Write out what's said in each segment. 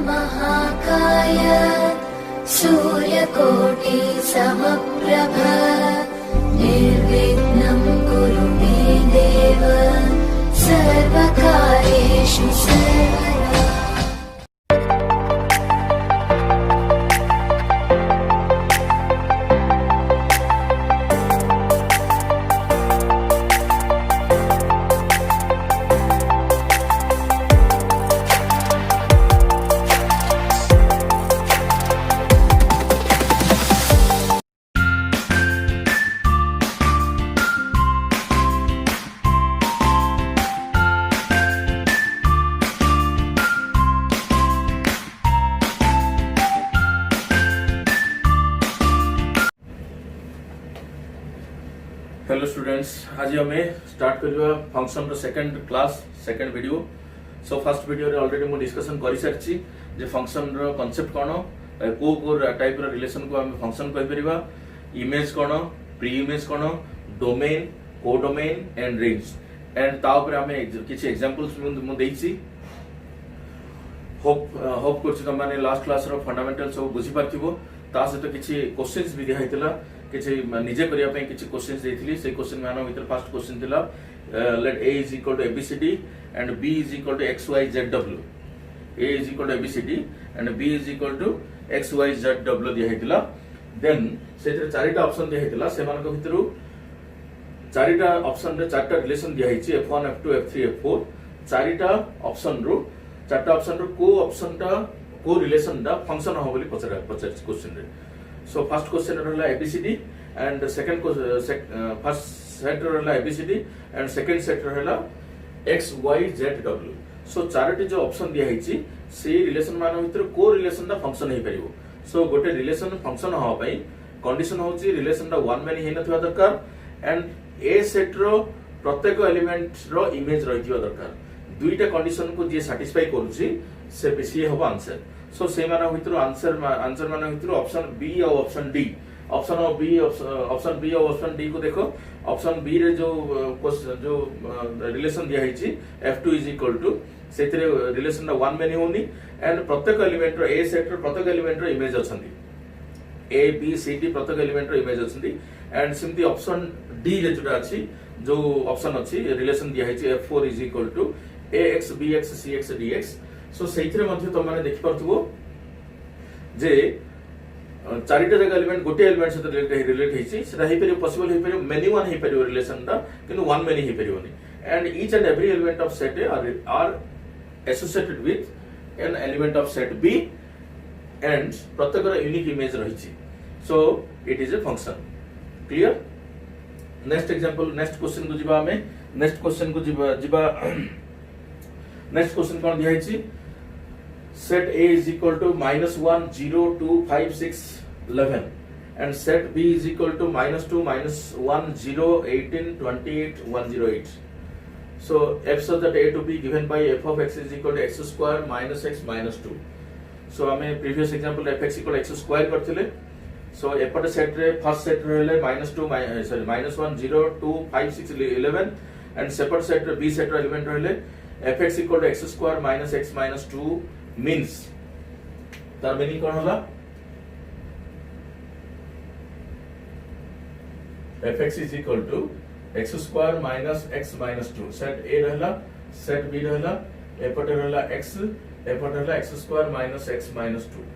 महाकाय सूर्यकोटि समप्रभ निर्विघ्नं कुरु मे देव सर्वकार्येषु सर्वदा। हेलो स्टूडेंट्स, आज हमें स्टार्ट करवा फंक्शन रो second class second video. So first video रे ऑलरेडी मु डिस्कशन करि सारछि जे फंक्शन रो कांसेप्ट कोन, को टाइप रो रिलेशन को हम फंक्शन कहि परिबा, इमेज कोन, प्री इमेज कोन, डोमेन, को डोमेन एंड रेंज एंड ता ऊपर हमें किछि एग्जांपल्स मु देछि। होप करछि त माने लास्ट क्लास रो फंडामेंटल सब बुझि पाथिबो। ता सहित किछि क्वेश्चंस भी दिया हैतिला, किछि निजे करिया पे किछि क्वेश्चंस देथिली। से क्वेश्चन मानो भीतर फर्स्ट क्वेश्चन थिला late a is equal to abcd and b is equal to xyzw। a is equal to abcd and b is equal to xyzw दिया हैतिला। देन सेतिर चारिटा ऑप्शन दिया हैतिला, से मानको भीतरु चारिटा ऑप्शन रे चारटा रिलेशन दिया हैछि f1 f2 f3 f4। चारिटा option रो को ऑप्शन टा को रिलेशन दा फंक्शन हो बोली पचर क्वेश्चन रे। So first question रहला ABCD and second first set रहला ABCD and second set रहला XYZW। So चारटी जो ऑप्शन दिया हैछि से रिलेशन मान भीतर को रिलेशन दा फंक्शन हे परिबो। सो गोटे रिलेशन फंक्शन हो पई कंडीशन होछि रिलेशन दा वन मैनी हे नथवा दरकार एंड ए सेट रो प्रत्येक एलिमेंट रो इमेज रहिथिवा दरकार। दुईटा कंडीशन को जे सैटिस्फाई करूछि से बेसी हो आंसर। सो से माना भीतर आंसर माना भीतर ऑप्शन बी और ऑप्शन डी, ऑप्शन बी और ऑप्शन डी को देखो। ऑप्शन बी रे जो रिलेशन दिया हैछि f2 इज इक्वल टू सेथिरे रिलेशन वन मैनी होनी एंड प्रत्येक एलिमेंट रो ए सेट रो प्रत्येक एलिमेंट रो इमेज अछंती, ए बी सी डी प्रत्येक एलिमेंट रो इमेज अछंती एंड सिम्पली ऑप्शन डी रे जोटा अछि जो ऑप्शन अछि रिलेशन दिया हैछि f4 is equal to ax bx cx dx। सो सेथिरे मध्ये तो माने देखि परथबो जे चारिटा जगह एलिमेंट गोटे एलिमेंट से रिलेट हेछि सेटा हे परियो पॉसिबल हे परियो मेनी वन हे परियो रिलेशन दा किंतु वन मेनी हे परियोनी and each and every element of set A are associated with an element of set B and प्रत्येक यूनिक इमेज रहिछि। So it is a function. Clear? Next example, next question को जिबा हमें। Next question को जिबा next question कोन दिया हैछि set A is equal to -1 0 2 5 6 11 and set B is equal to -2 -1 0 18 28 108। So f such that a to b given by f of x is equal to x square minus x minus 2। So हमें previous example f(x) equal x square करथिले। So एपटे set रे first set रहले -1 0 2 5 6 11 and सेपट set रे b set रे element रहले f(x) equal to x square minus x minus 2 means तार meaning कोन होला f(x) is equal to x square minus x minus 2। Set a रहला, सेट b रहला, एपटे रहला x, एपटे रहला x square minus x minus 2।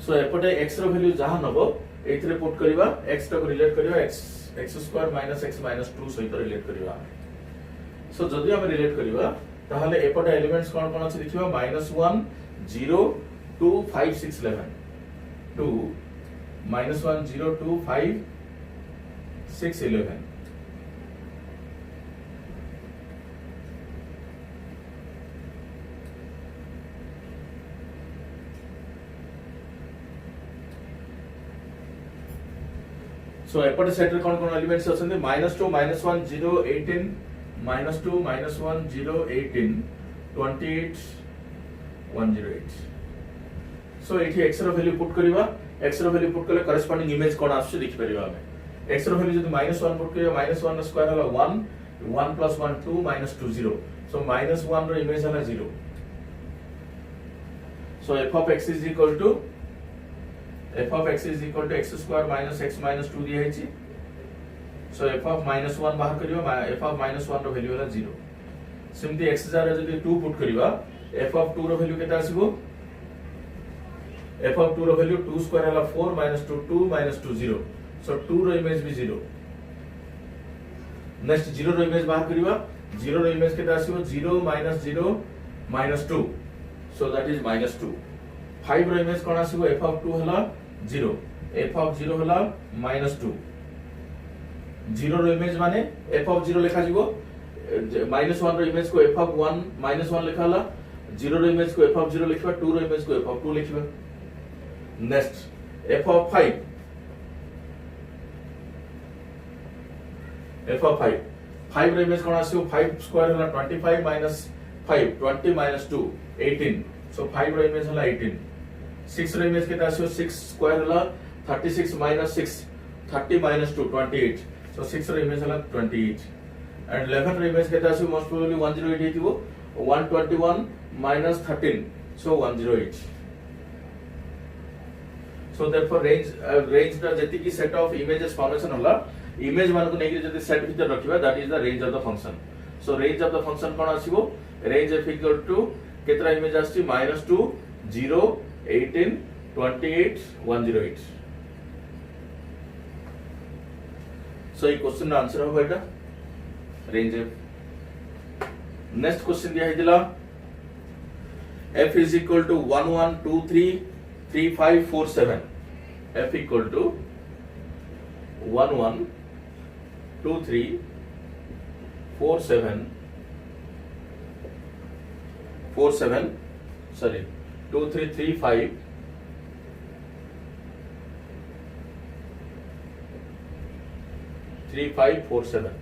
सो एपटे x रो value जहां नबो एथिरे पुट करबा x को रिलेट करबा x square minus x minus 2 सहित रिलेट करबा। सो जदि हम रिलेट करबा ताहले एपटे एलिमेंट्स कोन कोन अछि देखिबा -1 0 2 5 6 11 2 -1 0 2 5 6 11। सो एपटे सेट रे कोन कोन एलिमेंट्स अछन्ते -2 -1 0 18 -2 -1 0 18 28 108। सो एठी x रो वैल्यू पुट करबा, x रो वैल्यू पुट करले करेस्पोंडिंग इमेज कोन आछे देखि परिबा हमें। x रो वैल्यू जदि -1 पुट करबा -1 रो स्क्वायर होला 1 1 + 1 2 -2 0। सो -1 रो इमेज होला 0 So f of x is equal to x square minus x minus 2 दिया है। So f of minus 1 बाहर करियो, f of minus 1 रो वैल्यू होला 0। सिम्पली x जार जदी 2 पुट करिवा, f of 2 रो वैल्यू केता आसीबो? f of 2 रो वैल्यू 2 स्क्वायर होला 4 minus 2 2 minus 2 0। So 2 रो इमेज भी 0। नेक्स्ट 0 रो इमेज बाहर करिवा, 0 रो इमेज केता आसीबो? 0 minus 0 minus 2। So that is minus 2। 5 रो इमेज कोन आसीबो? f of 2 होला 0, f of 0 होला minus 2। 0 रो इमेज माने f of 0 लिखा जीवो, minus 1 रो इमेज को f of 1 minus 1 लिखा होला, 0 रो इमेज को f of 0 लिखिबा, 2 रो इमेज को f of 2 लिखिबा। Next f of 5, f of 5, 5 रो इमेज कोन आसीबो? 5 स्क्वायर होला 25 minus 5, 20 minus 2 18। So 5 रो इमेज होला 18। 6 रो इमेज केता आसीबो? 6 स्क्वायर होला 36 minus 6, 30 minus 2 28। So 6 रो इमेज होला 28। And 11 रो इमेज केता आसीबो? मोस्ट प्रोबेबली 108 हेतिबो, 121 minus 13, so 108। So therefore range दा जति की सेट ऑफ इमेजेस फॉर्मेशन होला, इमेज मान को नेकी जति सेट भीतर रखिबा, that is the range of the function. So range of the function कोन आसीबो? रेंज f इक्वल टू केतरा इमेज आसी? -2 0 18 28 108। सो ये क्वेश्चन आंसर हो बेटा रेंज f। नेक्स्ट क्वेश्चन दिया है दिला f is equal to 1 1 2 3 3 5 4 7। f equal to 1 1 2 3 4 7 4 7 sorry 2 3 3 5 3 5 4 7।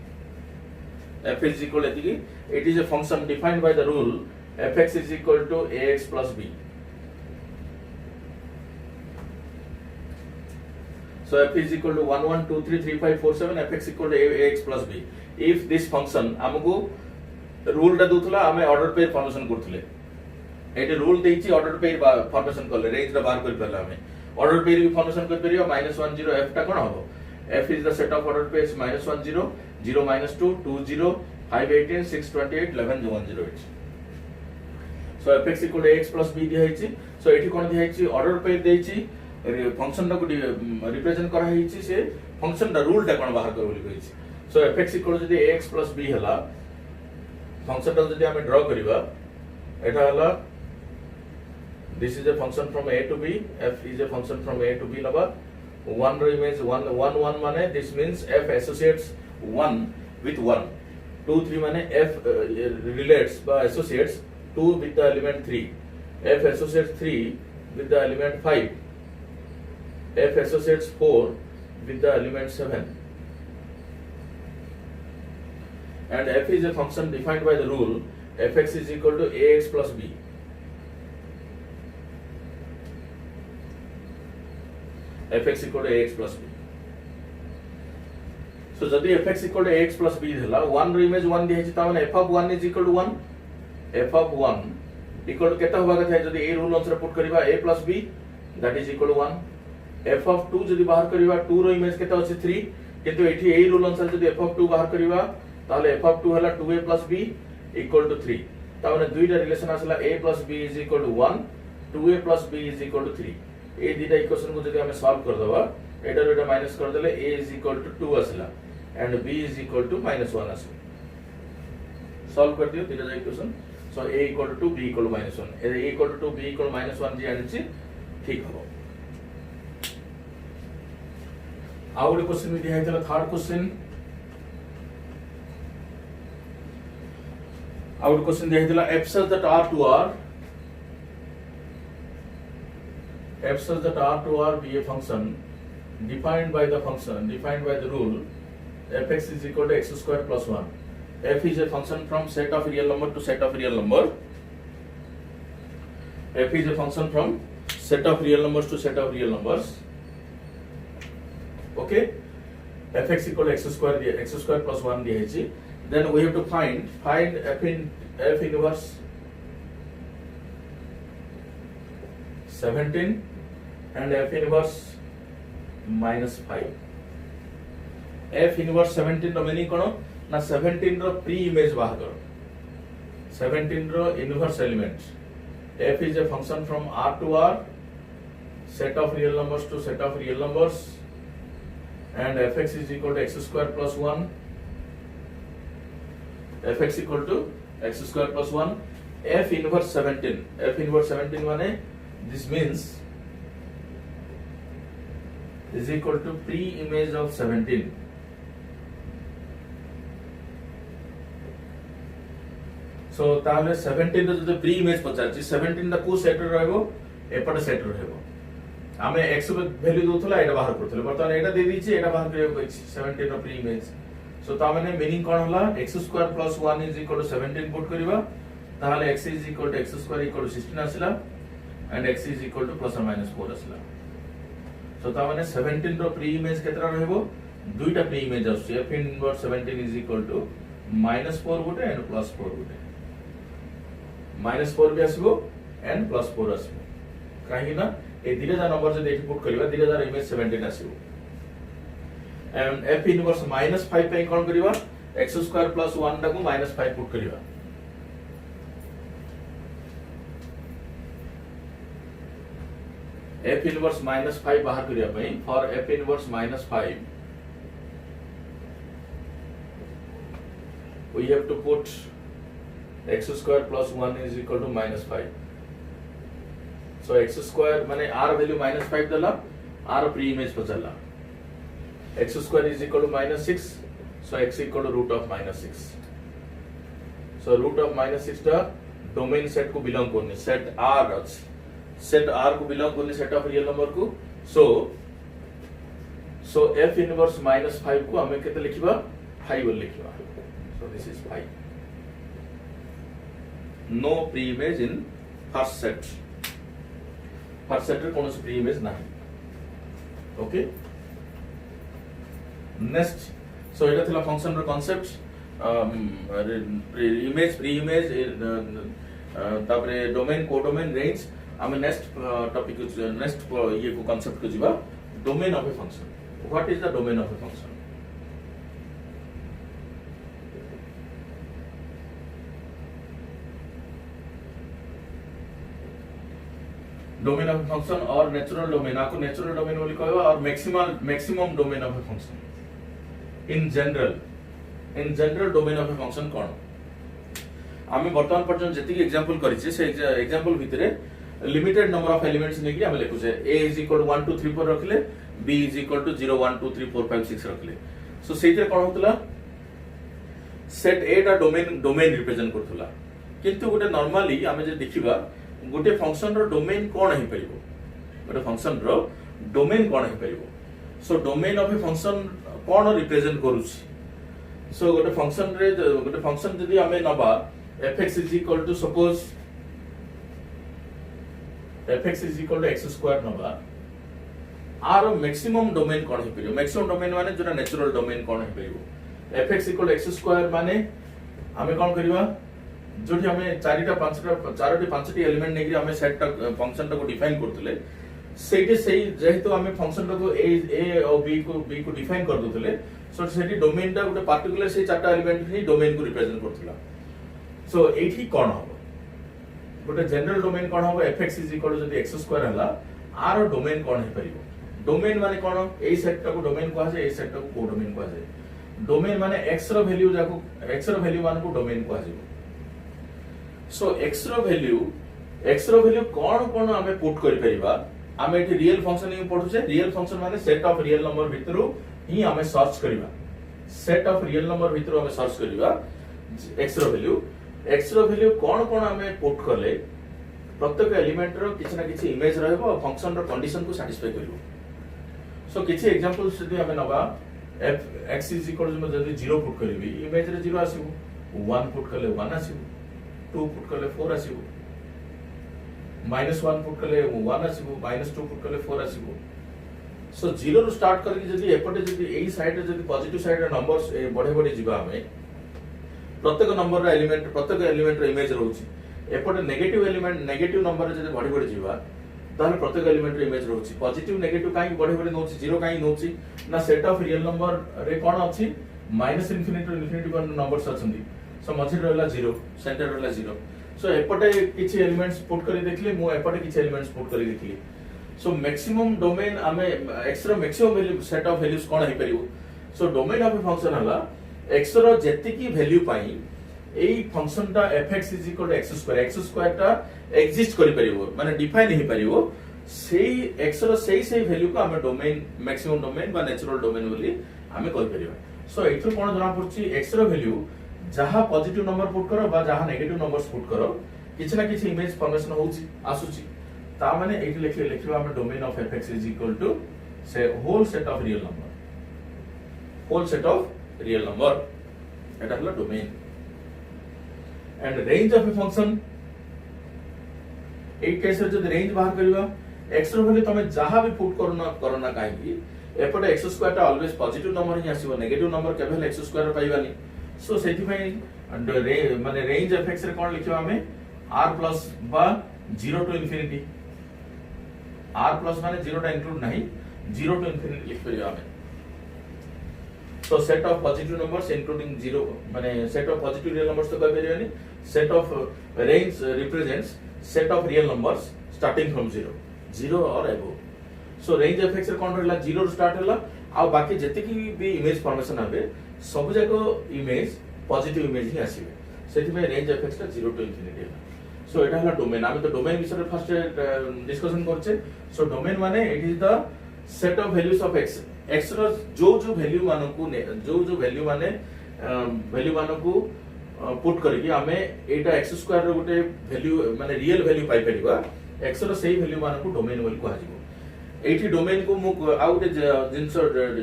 f is equal to, it is a function defined by the rule fx is equal to ax plus b। So f is equal to 1 1 2 3 3 5 4 7, fx equal to ax plus b। If this function हमको rule टा दूथला हमें order pair formation करथले, एटे rule देछि order pair formation करले, range टा बाहर कर परला हमें order pair भी फॉर्मेशन कर परियो। -1 0 f टा कोन होबो? f is the set of ordered pairs -1 0 0 -2 2 0 5 18 6 28 11 108। So fx equal to ax plus b दिया हैछि। सो एठी कोन दिया हैछि? ऑर्डर पेयर देछि, फंक्शन टा को रिप्रेजेंट करा हैछि, से फंक्शन दा रूल टा कोन बाहर कर बोली कहिछि। सो fx equal to जदि ax plus b हला, फंक्शन टा जदि हमें ड्रा करिवा, एटा हला this is a function from a to b, f is a function from a to b लबा 1 रो इमेज 1 1 1 माने this means f associates 1 with 1, 2 3 माने f relates by associates 2 with the element 3, f associates 3 with the element 5, f associates 4 with the element 7, and f is a function defined by the rule fx is equal to ax plus b। fx equal to ax plus b। So जदि fx equal to ax plus b हला, 1 रो image 1 दिया छि, ता माने f of 1 is equal to 1, f of 1 equal to केता होबा कथा है? जदि a रूल अनुसार पुट करिबा a plus b, that is equal to 1। f of 2 जदि बाहर करिबा, 2 रो इमेज केता अछि 3, किंतु एठी a रूल अनुसार जदि f of 2 बाहर करिबा, ताले f of 2 हला 2a plus b equal to 3। ता माने दुईटा रिलेशन आसला a plus b is equal to 1, 2a plus b is equal to 3। ए दुईटा इक्वेशन को जदि हमें सॉल्व कर दबा, एटा रो एटा माइनस कर देले a is equal to 2 आसला and b is equal to -1 आसला। सॉल्व कर दियो दुईटा equation. So a equal to 2, b equal to -1, a equal to 2, b equal to -1 जी आनिछि, ठीक हबो। आउट क्वेश्चन में दिया है थर्ड क्वेश्चन। आउट क्वेश्चन दिया है f such that r to r, f such that r to r be a function defined by the rule fx is equal to x square plus 1। f is a function from set of real number to set of real number, f is a function from set of real numbers to set of real numbers। Okay, fx equal to x square plus 1 दिया है। Then we have to find f inverse 17 and F inverse minus 5. F inverse 17 रो meaning कोन ना 17 रो pre image बाहर करो 17 रो inverse element F is a function from R to R, set of real numbers to set of real numbers, and fx is equal to x square plus 1. fx equal to x square plus 1. F inverse 17. F inverse 17 माने this means is equal to pre-image of 17. So ताहले 17 रो जो pre image पचारछि 17 दा को set रहबो एपटे set रहबो आमे x value दोथला एटा बाहर करथले बर्तमान एटा दे दिछि एटा बाहर करियो कहछि 17 रो प्री इमेज सो ता माने मीनिंग कोन होला x square plus 1 is equal to 17 put करबा ताहले x is equal to x square equal to 16 आसिला and x is equal to plus और माइनस 4 आसिला सो ता माने 17 रो प्री इमेज केतरा रहबो दुईटा प्री इमेज आछे f inverse 17 is equal to -4 गुटे एंड +4 गुटे -4 भी आसीबो एंड +4 आसीबो काहे ना ए 3000 नंबर जे देखि पुट करबा 3000 इमेज 17 आसीबो एंड f इनवर्स -5 पे कोन करबा x स्क्वायर प्लस 1 टाको -5 पुट करबा f इनवर्स -5 बाहर करिया पई for f inverse -5 we have to put x square plus 1 is equal to -5. So x square माने r value -5 दला r pre image पचला x square is equal to -6 so x equal to root of -6 so root of -6 टा domain set को belong करने set r अछि set r को belong करने set of real number को so f inverse -5 को हमें केते लिखिबा 5 लिखिबा so this is 5 no pre-image in first set रे कोनोसी pre-image नाही ओके नेक्स्ट सो एटा थिला फंक्शन रो कांसेप्ट इमेज pre-image तापरे डोमेन कोडोमेन रेंज आमे नेक्स्ट टॉपिक नेक्स्ट ये को कांसेप्ट को जिबा domain of a function what is the domain of a function domain of function और नेचुरल डोमेन आपको नेचुरल डोमेन बोली कहबा और maximum domain of a function in general domain of a function कोन आमे वर्तमान पर्यंत जति एग्जांपल करिছে से एग्जांपल भितरे लिमिटेड नंबर ऑफ एलिमेंट्स नेकी आमे लेखु छे a = 1 2 3 4 रखले b = 0 1 2 3 4 5 6 रखले सो सेइते कोन होतला सेट a टा डोमेन रिप्रेजेंट करथुला किंतु गोटे नॉर्मली आमे जे देखिबा गोटे फंक्शन रो डोमेन कोन हे परिबो गोटे फंक्शन रो डोमेन कोन हे परिबो so domain of a function कोन रिप्रेजेंट करूछि सो गोटे फंक्शन जदी हमें नबा fx = suppose fx = x square नबा आर मैक्सिमम डोमेन कोन हे परिबो मैक्सिमम डोमेन माने जोटा नेचुरल डोमेन कोन हे परिबो fx = x स्क्वायर माने हमें कोन करबा जोठी हमें चारोटी पांचटी एलिमेंट नेकी हमें सेट फंक्शन को डिफाइन करथले सेठी सेही जेहेतु हमें फंक्शन को a और b को डिफाइन कर दोथले सो सेठी डोमेन टा गोटे पर्टिकुलर से चारटा एलिमेंट ही डोमेन को रिप्रेजेंट करथला सो एठी कोन हो गोटे जनरल डोमेन कोन हो fx = जदी x स्क्वायर हला आर डोमेन कोन हे परिबो डोमेन माने कोन ए सेट को डोमेन को आसे ए सेट को को डोमेन को आसे डोमेन माने x रो वैल्यू जाको x रो वैल्यू मान को डोमेन को आसे सो x रो वैल्यू कोन हमें पुट करि परिबा हमें एठी रियल फंक्शन ही पढु छे रियल फंक्शन माने सेट ऑफ रियल नंबर भितरु ही हमें सर्च करिबा सेट ऑफ रियल नंबर भितरु हमें सर्च करिबा x रो वैल्यू कोन हमें पुट करले प्रत्येक एलिमेंट रो किछ ना किछ इमेज रहबो और फंक्शन रो कंडीशन को सैटिस्फाई करिवो सो किछ एग्जांपल्स जदी हमें नबा x = जदी 0 पुट करबी इमेज रे 0 आसीबो 1 पुट करले 1 आसीबो 2 पुट करले 4 आसीबो -1 पुट करले 1 आसीबो -2 पुट करले 4 आसीबो सो 0 रो स्टार्ट करके जदी एपटे जदी एई साइड रे जदी पॉजिटिव साइड रे नंबर्स बढ़े बढ़े जिबा हमें प्रत्येक नंबर रे एलिमेंट रो इमेज रहउची एपटे नेगेटिव नंबर रे जदी बढ़े बढ़े जिबा ताहले प्रत्येक एलिमेंट रे इमेज रहउची पॉजिटिव नेगेटिव काई बढे बढे नउची जीरो काई नउची ना सेट ऑफ रियल नंबर रे कोन अछि minus infinity to infinity one numbers अछंती सो मझे रहला जीरो सेंटर रहला जीरो सो एपटे किछि एलिमेंट्स पुट करी देखले मु एपटे किछि एलिमेंट्स पुट करी देखली सो मैक्सिमम डोमेन आमे x रो maximum value set of values कोन हे परिबो so domain of a function हला x रो जेति की वैल्यू पाई एई फंक्शन टा fx x² टा एग्जिस्ट करि परिबो माने डिफाइन हे परिबो सेई x रो सेई वैल्यू को आमे डोमेन मैक्सिमम डोमेन बा नेचुरल डोमेन बोली आमे कहि परिबा सो एथरो कोन जना पड़छि x रो वैल्यू जहा पॉजिटिव नंबर पुट करो बा जहा नेगेटिव नंबर्स पुट करो किछ ना किछ इमेज फॉर्मेशन होउची आसुची ता माने एठी लिखिबा हम डोमेन ऑफ fx से whole set of real number एटा हला domain and range of a function एक केस रे जदि रेंज बाहर करबा x रो वैल्यू तमे जहा भी पुट करना काहे एपटे x² टा ऑलवेज पॉजिटिव नंबर ही आसीबो नेगेटिव नंबर केवल x² रे पाइबानी सो सेति पई माने रेंज fx रे कोन लिखिबा हमें r प्लस बा 0 टू इंफिनिटी r प्लस माने 0 टा इंक्लूड नहीं 0 टू इंफिनिटी लिख परिबा हमें so set of positive numbers including 0 माने set of positive real numbers तो कह परिबानी set of range represents set of real numbers starting from 0 और अबव सो रेंज fx रे कोन रहला 0 रो स्टार्ट होला आ बाकी जति की भी इमेज फॉर्मेशन हबे सब जाको इमेज पॉजिटिव इमेज ही आसीबे सेति में रेंज fx टा 0 टू इंफिनिटी है सो एटा हला डोमेन आमे तो डोमेन विषय फर्स्ट डिस्कशन करछे सो डोमेन माने it is the set of values of x रो जो वैल्यू मानकू जो वैल्यू माने वैल्यू मानकू पुट करके आमे एटा x² रो गुटे वैल्यू माने रियल वैल्यू पाई परिबा x रो सेही वैल्यू मानकू डोमेन बोल को आजिबो एठी डोमेन को मु आउ गुटे जिंस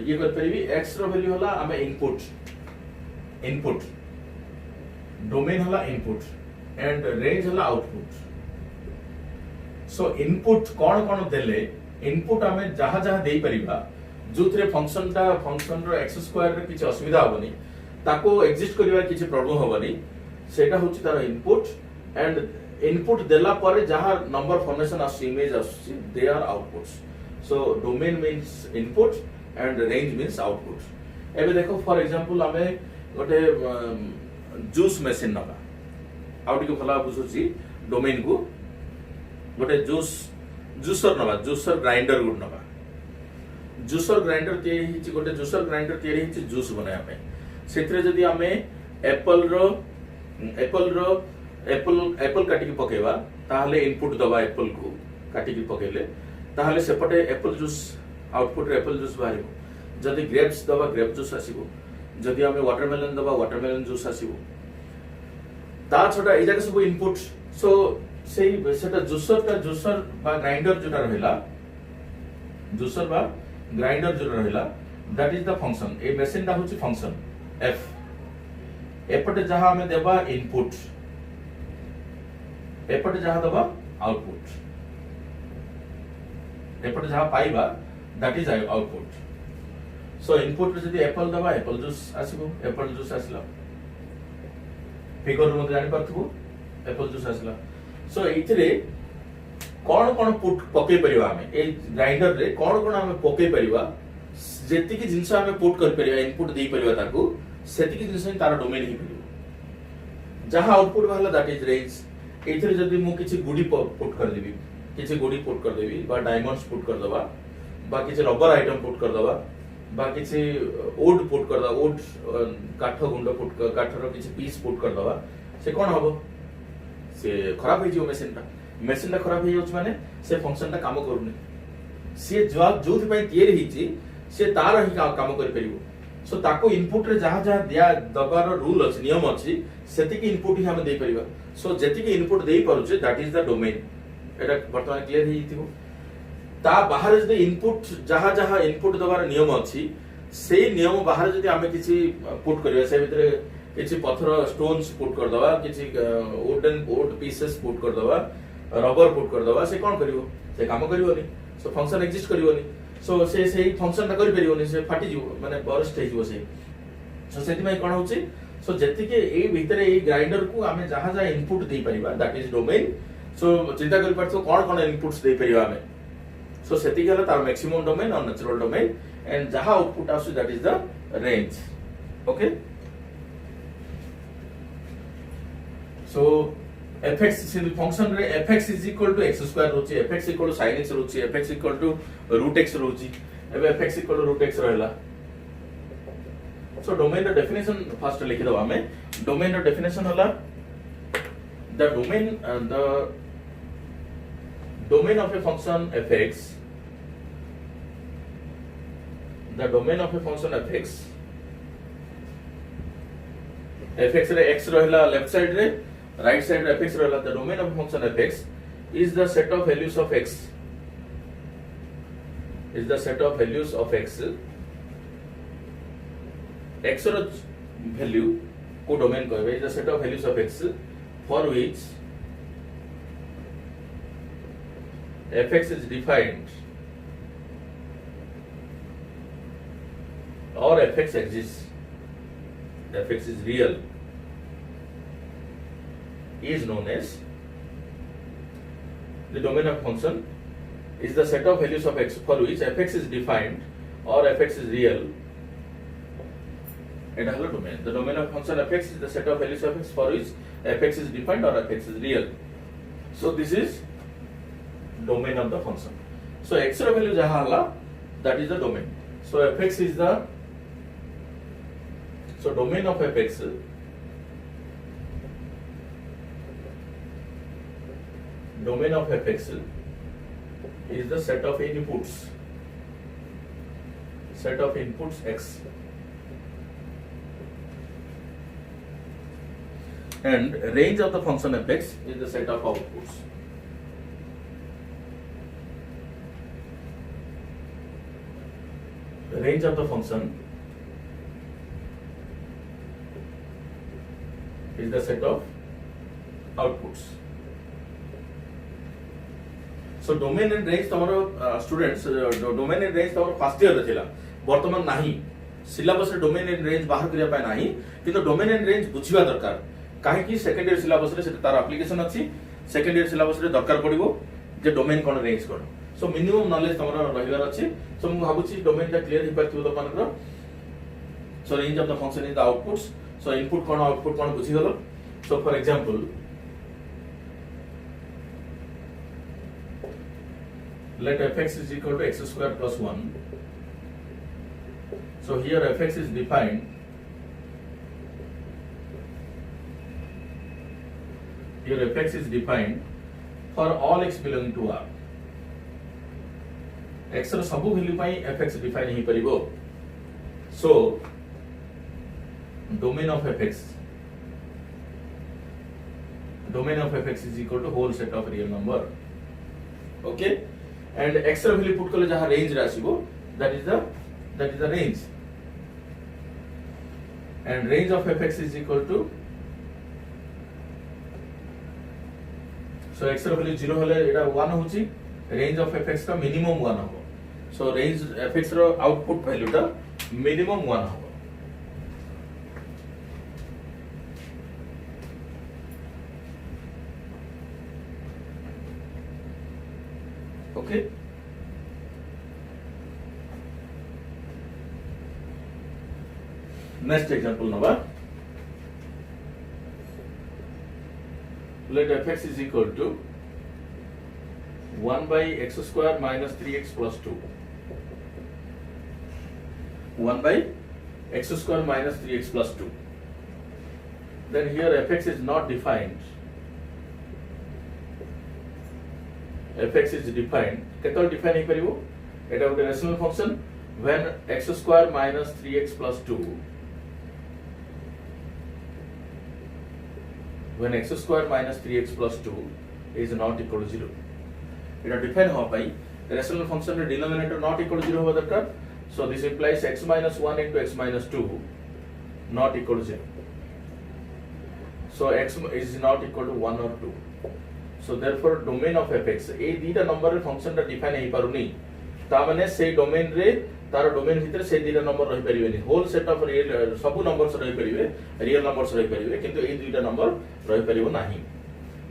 ये कर परिबी x रो वैल्यू होला आमे इनपुट डोमेन होला इनपुट एंड रेंज होला आउटपुट सो इनपुट कोन देले इनपुट आमे जहा जहा देई परिबा जोथरे फंक्शन रो x² रे किछ असुविधा होबनी ताको एग्जिस्ट करिवा किछ प्रॉब्लम होबनी सेटा होची तार इनपुट एंड इनपुट देला परे जहा नंबर फॉर्मेशन आस इमेज आस they are outputs so domain means input and range means output एबे देखो फॉर एग्जांपल आमे गोटे जूस मशीन नबा आउट के भला बुझुची डोमेन को गोटे जूसर ग्राइंडर गुड नबा जूसर ग्राइंडर तयारी हिची गोटे जूसर ग्राइंडर तयारी हिची जूस बनाया पे सेतरे जदी हमें एप्पल काटी के पकेबा ताहले इनपुट दबा एप्पल को काटी के पकेले ताहले सेपटे एप्पल जूस आउटपुट रे एप्पल जूस बाहरिबो जदी ग्रेप्स दबा ग्रेप जूस आसीबो जदी हमें वाटरमेलन दबा वाटरमेलन जूस आसीबो ता छोटा ए जाके सब इनपुट सो सेही सेटा जूसर बा ग्राइंडर जोटा रहला जूसर बा ग्राइंडर जो रहला that is the function A machine दा होची फंक्शन f एपटे जहां हमें देबा इनपुट एपटे जहां देबा आउटपुट एपटे जहां पाइबा that is output so input रे जदी एप्पल दबा एप्पल जूस आसीबो एप्पल जूस आसला फिगर मध्ये जानि परथबो एप्पल जूस आसला सो एथिरे कोन पुट पके परिबा हमें ए ग्राइंडर रे कोन हमें पके परिबा जेति की जिंस हमें पुट कर परिबा इनपुट देई परिबा ताकू सेति की जिंस तार डोमेन ही परिबो जहां आउटपुट वाला दैट इज रेंज एथिरे जदी मु किछि गुडी पुट कर देबी किछि गुडी पुट कर देबी बा डायमंड्स पुट कर दबा बा किछि रबर आइटम पुट कर दबा बा किछि वुड पुट कर दबा वुड काठ गुंड पुट काठर किछि पीस पुट कर दबा से कोन हबो से खराब हो जिवो मशीन टा खराब हो माने से फंक्शन टा काम करूनी से जवाब जो तैयारी हिची से तार ही काम कर परिबो सो ताको इनपुट रे जहां जहां दिया दबार रूल अछि नियम अछि सेति की इनपुट ही हम दे परिबा सो जेति की इनपुट देई परुचे दैट इज द डोमेन एटा वर्तमान क्लियर ही थिबो ता बाहर जदि इनपुट जहां जहां इनपुट दबार नियम अछि से नियम बाहर जदि हमें किछि पुट करिया से भितरे किछि पत्थर स्टोन्स पुट कर दबा किछि वुड पीसेस पुट कर दबा रबर पुट कर दबा से कोन करिवो से काम करिवोनी सो फंक्शन एग्जिस्ट करिवोनी सो से फंक्शन टा करि परिवोनी से फाटी जिवो माने बरस्ट हे जिवो से सो सेति में कोन होची सो जेति के ए भितरे ए ग्राइंडर को हमें जहां जहां इनपुट दे परिबा दैट इज डोमेन सो चिंता कर परछो कोन इनपुट्स दे परिबा हमें सो सेति गेला तार मैक्सिमम डोमेन और नेचुरल डोमेन एंड जहां आउटपुट आसु that is the range okay so fx function रे fx is equal to x square रोची fx equal to sin x रोची fx equal to root x रोची एबे fx equal to root x रहला so domain the definition first लिखि दबा हमें domain the definition होला the domain of a function fx the domain of a function fx fx रे x रहला left side रे राइट साइड रे fx रहला the domain of a function fx is the set of values of x is the set of values of x x रो value को domain कहबे is the set of values of x for which fx is defined or fx exists, fx is real, is known as the domain of function is the set of values of x for which fx is defined or fx is real. And hello domain. The domain of function fx is the set of values of x for which fx is defined or fx is real. So this is domain of the function. So x value jaha hala that is the domain. So fx is the domain of fx is the set of inputs x and range of the function fx is the set of outputs. The range of the function is the set of outputs. So domain and range तमरो students domain and range तमरो first year रे थिला वर्तमान नाही syllabus रे domain and range बाहर करिया पाए नाही किंतु domain and range बुझिबा दरकार काहे कि सेकेंड ईयर सिलेबस रे सेटा तार एप्लीकेशन अछि सेकेंड ईयर सिलेबस रे दरकार पड़िबो जे domain कोन range कोन सो मिनिमम नॉलेज तमरो रहिबार अछि सो मु भाबुची डोमेन ता क्लियर हिपर थिबो तमानकर so range of the function is the outputs so input कोन आउटपुट कोन बुझी गलो so for example let fx is equal to x square plus 1 so here fx is defined for all x belonging to R x ର ସବୁ value ପାଇଁ fx define हि परिबो सो domain of fx is equal to whole set of real number okay and x ର value put कले जहा range रे आसीबो that is the range and range of fx is equal to so x ର value 0 हले एटा 1 होची range of fx का minimum 1 हो so range fx रो output value टा minimum 1 हो okay next example number let fx is equal to 1 by x square minus 3x plus 2 1 by x square minus 3x plus 2 then here fx is not defined fx is defined केतल define हे परिबो एटा गोटे rational function when x square minus 3x plus 2 when x square minus 3x plus 2 is not equal to 0 Etah define हो पाई rational function रे denominator not equal to 0 होबा दरकार so this implies x minus 1 into x minus 2 not equal to 0 so x is not equal to 1 or 2 so therefore domain of fx ए दीटा number रे function ता define हे पारुनी ता माने से डोमेन रे तार डोमेन भितर से दीटा नंबर रहि परिबेनी होल सेट ऑफ रियल सब नंबर्स रहि परिबे रियल नंबर्स रहि परिबे किंतु ए दुईटा नंबर रहि परिबो नाही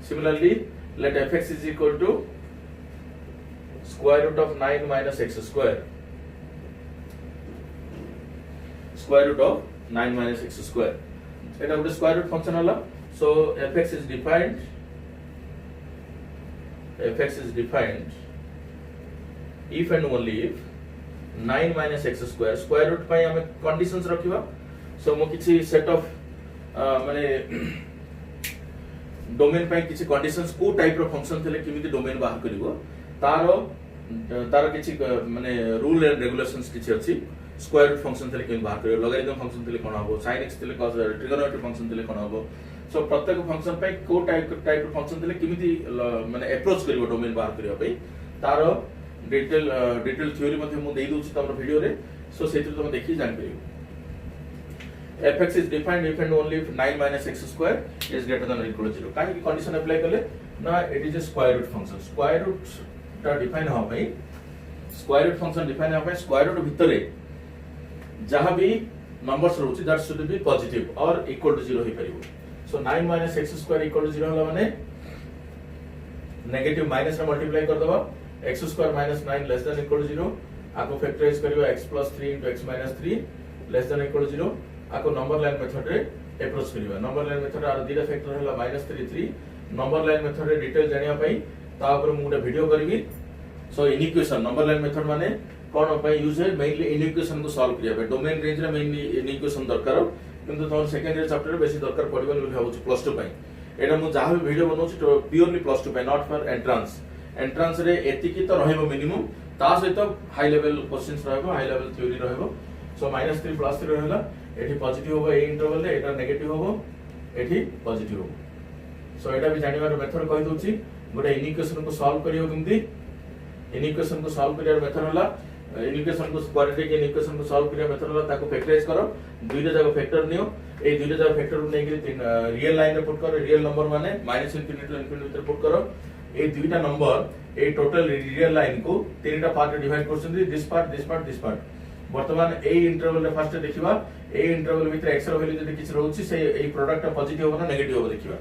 similarly let fx is equal to square root of 9 minus x square. Square root of 9 minus x square. It is a square root function hala. So fx is defined. Fx is defined if and only if 9 minus x square square root पाई हमें conditions रखिवा. So मो किसी set of माने domain पाई किसी conditions को type रो function थे ले किमिति domain बाहर करिवो तारो किसी माने rule and regulations किसी अच्छी square root function थे ले किमिति बाहर करिवो logarithm function थे ले कौन आबो sin x थे ले cos trigonometry function थे ले कौन आबो. So प्रत्येक function पाई को type function थे ले किमिति माने approach करिवो domain बाहर करिवा पाई तारो डिटेल थ्योरी मध्ये मु देई दोछि तमरो वीडियो रे. सो सेति तुम देखि जान परियो. fx is defined if and only if 9 minus x square is greater than or equal to 0. काहे की कंडीशन अप्लाई करले ना it is a square root function. Square root ता डिफाइन हो भाई स्क्वायर रूट फंक्शन डिफाइन हो भाई square root भितरे जहां भी नंबर्स रहउछि दैट शुड बी पॉजिटिव और इक्वल टू 0 हे परिबो. So 9 minus x square equal to 0 होला माने नेगेटिव माइनस रे मल्टीप्लाई कर दबा x square minus 9 less than equal to 0. आको factorise करिवा x plus 3 into x minus 3 less than equal to 0. आको नंबर लाइन मेथड रे अप्रोच करिवा. नंबर लाइन मेथड आर दिरा फैक्टर हला -3 3. नंबर लाइन मेथड रे डिटेल जानिया पई ता ऊपर मु गुटे वीडियो करबी. So inequation number line method माने कोन पई यूज है मेनली इनिक्वेशन को सॉल्व करिया पे. डोमेन रेंज रे मेनली इनिक्वेशन दरकार किंतु तोर सेकेंड ईयर चैप्टर रे बेसी दरकार पड़िबन ବୋଲି भाबुची प्लस 2 पई. एटा मु जाहा वीडियो बनौची प्योरली प्लस 2 पई नॉट फॉर एंट्रेंस. एंट्रेंस रे एतिकी तो रहइबो मिनिमम ता सहित हाई लेवल क्वेश्चंस रहइबो हाई लेवल थ्योरी रहइबो. सो -3 + 3 रहला एठी पॉजिटिव होबो ए इंटरवल रे एटा नेगेटिव होबो एठी पॉजिटिव होबो. सो एटा भी जानिबार मेथड कहि दोछि गोटे इक्वेशन को सॉल्व करियो किंती इक्वेशन को सॉल्व करियार मेथड हला इक्वेशन को क्वाड्रेटिक इक्वेशन को सॉल्व करिया मेथड हला ताको फैक्टराइज करो दुईटा जाको फैक्टर नियो ए दुईटा जाको फैक्टर को नेगिरी रियल लाइन रे पुट करो रियल नंबर माने -∞ टू ∞ भीतर पुट करो ए दुईटा number A total real line को तीनटा पार्ट रे डिवाइड करछन्ती दिस पार्ट वर्तमान ए इंटरवल रे फर्स्ट देखिबा ए इंटरवल भीतर x रो वैल्यू जदी किछ रहउची से ए प्रोडक्ट पॉजिटिव होबा ना नेगेटिव होबा देखिबा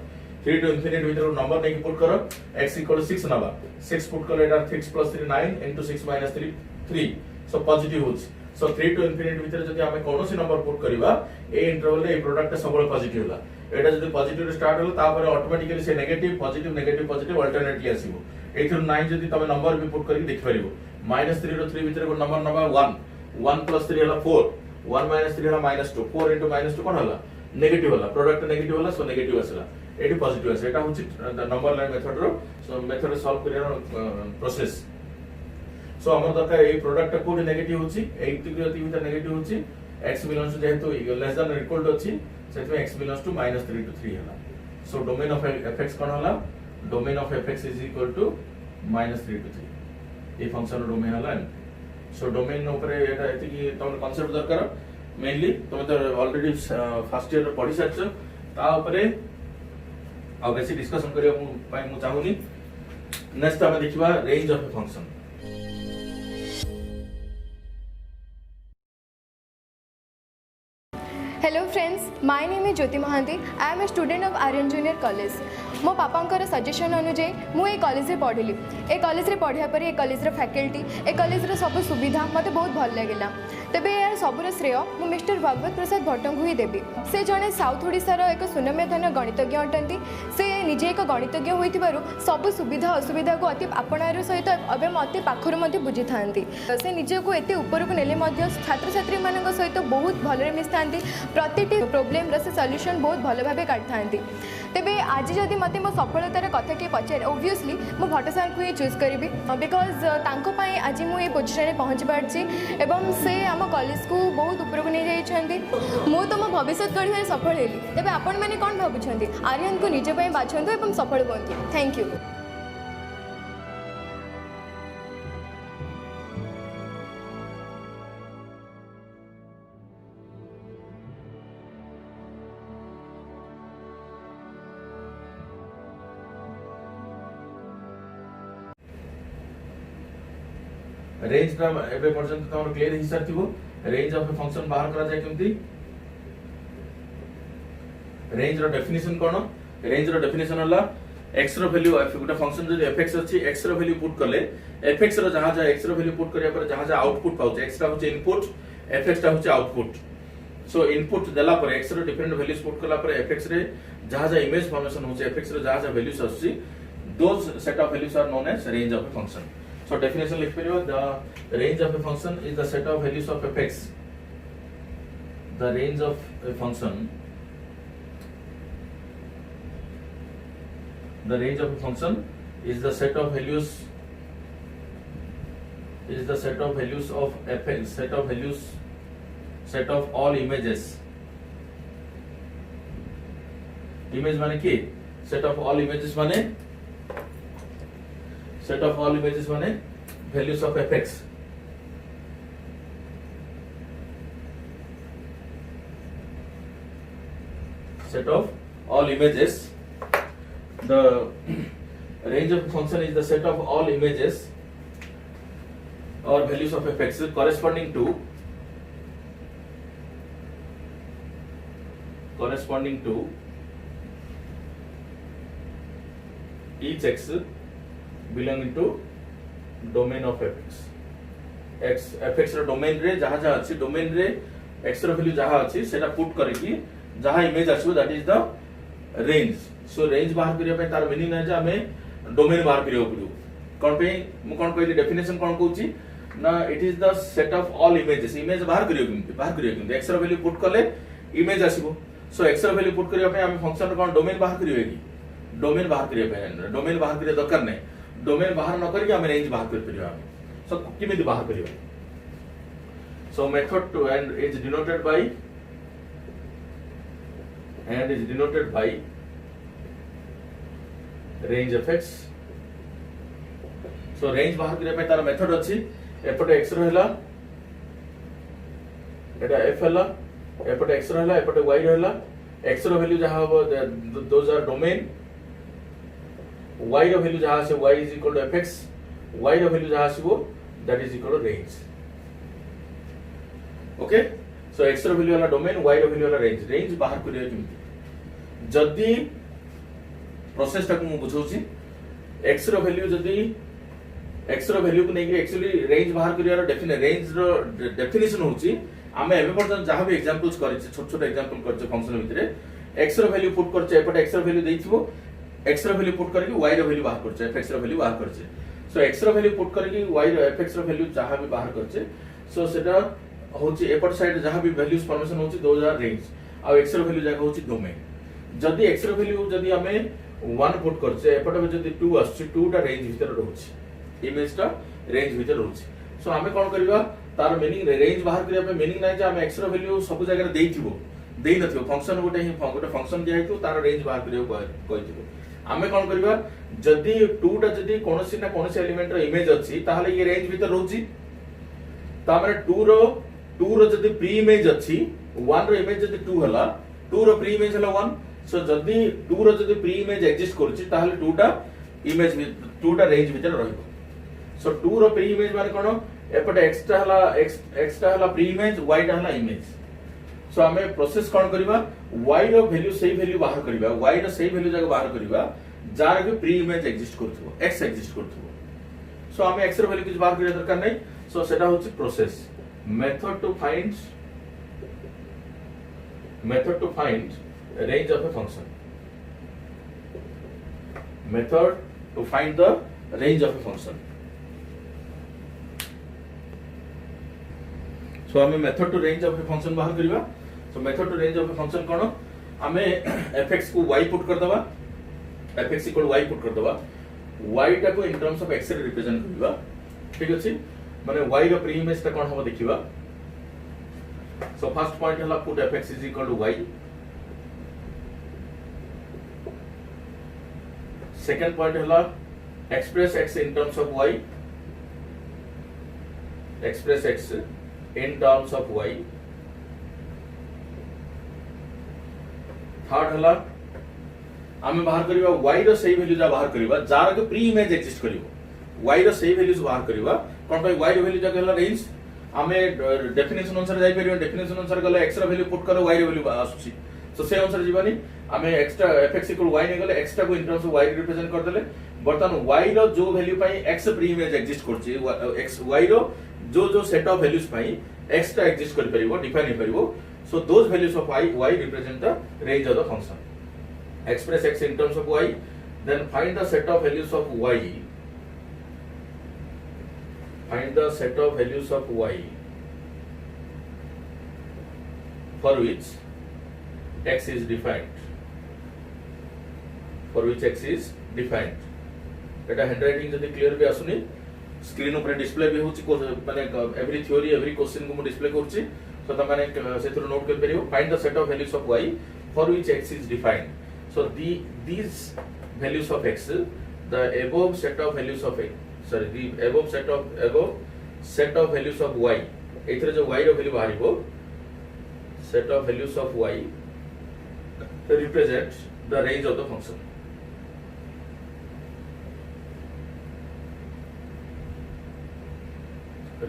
3 टू इन्फिनिटी भीतर नंबर नेकी पुट करो x = 6 नबा 6 पुट करो एटा 6 + 3 9 * 6 - 3 3 सो पॉजिटिव होची. सो 3 टू इन्फिनिटी भीतर जदी हमें कोनोसी नंबर पुट करबा ए इंटरवल रे ए प्रोडक्ट सबले पॉजिटिव होला. एटा जदी पॉजिटिव रे स्टार्ट होला तापर ऑटोमेटिकली से नेगेटिव पॉजिटिव अल्टरनेटली आसीबो. एथुर 9 जदी तमे नंबर भी पुट करके देखि परिबो -3 रो 3 भीतर को नंबर नबा 1 + 3 होला 4 1 - 3 होला -2 4 * -2 कोन होला नेगेटिव होला प्रोडक्ट नेगेटिव होला. सो नेगेटिव आसला एटी पॉजिटिव आसे. एटा होची नंबर लाइन मेथड रो सो मेथड रे सॉल्व करियार प्रोसेस. सो हमर दरकार ए प्रोडक्ट को नेगेटिव होची 8 डिग्री भीतर नेगेटिव होची x बिलोंग्स टू जेहेतु लेस देन इक्वल टू अछि सेतमे x बिलोंग्स टू -3 to 3 होला. सो डोमेन ऑफ fx कोन होला domain of fx is equal to -3 to 3 ए फंक्शन रो डोमेन होला. सो डोमेन ऊपर एटा एति कि तम कांसेप्ट दरकार मेनली तुम तो ऑलरेडी फर्स्ट ईयर पढि सारछ ता ऊपर आ बेसी डिस्कशन करिया मु चाहूनी. नेक्स्ट हम देखिबा range of a function. Hello friends, my name is Jyoti Mohanty. I am a student of Aryan Junior College. मो पापा सजेशन अनुजाई मुझे कॉलेज रे पढ़ी. ए कॉलेज रे पढ़िया पर ए कॉलेज रे फैकल्टी ए कॉलेज रे सब सुविधा मते बहुत भल लगिला. तेबे यार सबुर श्रेय मु मिस्टर भागवत प्रसाद भट्ट को ही देवी. से जड़े साउथ ओडिशार एक सुनम्यधन गणितज्ञ अटंती. से निजे एक गणितज्ञ होइतिबारु सब सुविधा असुविधा को अति आपणार सहित एवं अति पाखर बुझी था. से निजे को एते ऊपर को नेले छात्र छात्री मान सहित बहुत भलरे मिसथांती. प्रतिटी प्रोब्लेम रे सॉल्यूशन बहुत भल भाव काटि. तेबे आज जदि मते मो सफलतार कथा किए पचारे ओब्वियसली मो भट्ट सार को ही चूज करी बिकज तांको आज मुझे पोजिशन में पहुँची पार्टी एवं से आम कॉलेज को बहुत ऊपर को नहीं जाइछन्ती. मु तो मो भविष्य गढ़ सफल हेली. तेबे आपण मैंने कौन भावुछन्ती आर्यन को निज ପାଇଁ बाछन्तु एवं सफल बनतु. Thank you. रेंज का एबे पर्यंत तमर क्लियर हिसाब थिबो. रेंज ऑफ ए फंक्शन बाहर करा जाय केमती रेंज रो डेफिनेशन कोन रेंज रो डेफिनेशन होला x रो वैल्यू गोटे फंक्शन जदि fx अछि x रो वैल्यू पुट करले fx रो जहां जहां x रो वैल्यू पुट करिया पर जहां जहां आउटपुट पाउछ x टा होचे इनपुट fx टा होचे आउटपुट सो इनपुट देला पर x रो डिफरेंट वैल्यूज पुट करला पर fx रे जहां जहां इमेज फॉर्मेशन होचे fx रो जहां जहां वैल्यूज आछि those set of values are known as range of a function so definition लिख परियो the range of a function is the set of values of fx the range of a function the range of a function is the set of values of fx set of all images image माने की set of all images माने values of fx set of all images the range of a function is the set of all images or values of fx corresponding to each x belonging to domain of fx रो domain रे जहां जहां अछि domain रे x रो value जहां अछि सेटा पुट करके जहां इमेज आछो that is the range so range बाहर करिया पे तार मीनिंग नै जे हमें डोमेन बाहर करियो पड़ो कोन पे मु कोन कहली डेफिनेशन कोन कहूची ना it is the set of all images image बाहर करियो x रो वैल्यू पुट करले इमेज आसीबो सो x रो वैल्यू पुट करिया पे हम फंक्शन रो कोन डोमेन बाहर करियो की डोमेन बाहर करिया पे डोमेन बाहर करिया दरकार नै डोमेन बाहर न करके हम रेंज बाहर कर परियो हम सो किमिति बाहर करियो so method two and is denoted by range fx so range बाहर करिया पे तार मेथड अछि एपटे x रहला एटा f हला एपटे x रहला एपटे y रहला x रो वैल्यू जहां हो दोज आर डोमेन y रो वैल्यू जहां से y is equal to fx y रो वैल्यू जहां आसीबो that is equal to range okay so x रो वैल्यू वाला डोमेन y रो वैल्यू वाला रेंज बाहर करिया किमति जदी प्रोसेस टाको मु बुझौची x रो वैल्यू को नै कि एक्चुअली रेंज बाहर करिया रो डेफिनेशन होची आमे एबे पर्यंत जहां भी एग्जांपल्स करिছে छोट छोट एग्जांपल करिছে फंक्शन भितरे x रो वैल्यू पुट करছে एपटे x रो वैल्यू देइथिबो x रो वैल्यू पुट करके y रो वैल्यू बाहर करছে fx रो वैल्यू बाहर करছে सो x रो वैल्यू पुट करके y रो fx रो वैल्यू जहां भी बाहर करছে सो सेटा होची एपट साइड जहां भी वैल्यूज फॉर्मेशन होची दोज आर रेंज आ x रो वैल्यू जागा होची डोमेन जदी x रो वैल्यू जदी हमें 1 पुट करছে एपट में जदी 2 आछी 2 टा रेंज भीतर रहउची इमेज टा रेंज भीतर रहउची सो हमें कोन करबा तार मीनिंग रेंज बाहर करिया पे मीनिंग नै जे हम x रो वैल्यू सब जगह देइथिबो देइ नथिबो फंक्शन गोटे फंक्शन दिया हेतु तार रेंज बाहर करियो कहिथिबो हमें कोन करबा जदी 2 टा जदी कोनोसी ना कोनोसी एलिमेंट रो इमेज अछि ताहले ये रेंज भीतर रहउची ता माने 2 रो जदी प्री इमेज अछि 1 रो इमेज जदी 2 हला 2 रो प्री इमेज हला 1 सो जदी 2 रो जदी प्री इमेज एग्जिस्ट करछि ताहले 2 टा इमेज 2 टा रेंज भीतर रहइबो सो 2 रो प्री इमेज माने कोन एपटे x टा हला प्री इमेज y टा हला इमेज सो हमें प्रोसेस कोन करबा y रो वैल्यू सही वैल्यू बाहर करबा y रो सही वैल्यू जगह बाहर करबा जार के प्री इमेज एग्जिस्ट करथबो x एग्जिस्ट करथबो सो हमें x रो वैल्यू किछ बाहर करिया दरकार नै सो सेटा होछि process method to find range of a function method to find the range of a function so हमें method to range of a function बाहर करिबा so method to range of a function कोन हमें fx को y put कर दबा fx equal y put कर दबा y टा को इन टर्म्स ऑफ x रे रिप्रेजेंट करिबा ठीक अछि माने y रो प्री इमेज ता कोन हम देखिबा so first point हला put fx is equal to y second point हला express x in terms of y express x in terms of y third हला आमे बाहर करिबा y रो सही वैल्यू जा बाहर करिबा जार के प्री इमेज एग्जिस्ट करिवो y रो सही वैल्यूज बाहर करिबा कोन भाई y रो वैल्यू जा हला रेंज आमे डेफिनेशन अनुसार जाई परिबो डेफिनेशन अनुसार गले x रो वैल्यू पुट करो y रो वैल्यू आसुची सो से अनुसार जीवानी आमे एक्स्ट्रा fx इक्वल y ने गले एक्स्ट्रा को in terms of y represent कर देले बर्तमान y रो जो वैल्यू पाई x प्री इमेज एग्जिस्ट करछि x y रो जो सेट ऑफ वैल्यूज पाई x टा एग्जिस्ट कर परिबो डिफाइन हो परिबो so those values of y represent the range of the function express x in terms of y then find the set of values of y for which x is defined Etah handwriting जदी clear भी आसुनी screen ऊपर display भी होची माने every theory every question को मु display करछि सो त माने सेथरो नोट कर परियो find the set of values of y for which x is defined so these values of x the above set of values of x sorry the above set of values of y एथरे जो y रो value बाहरिबो set of values of y represents the range of the function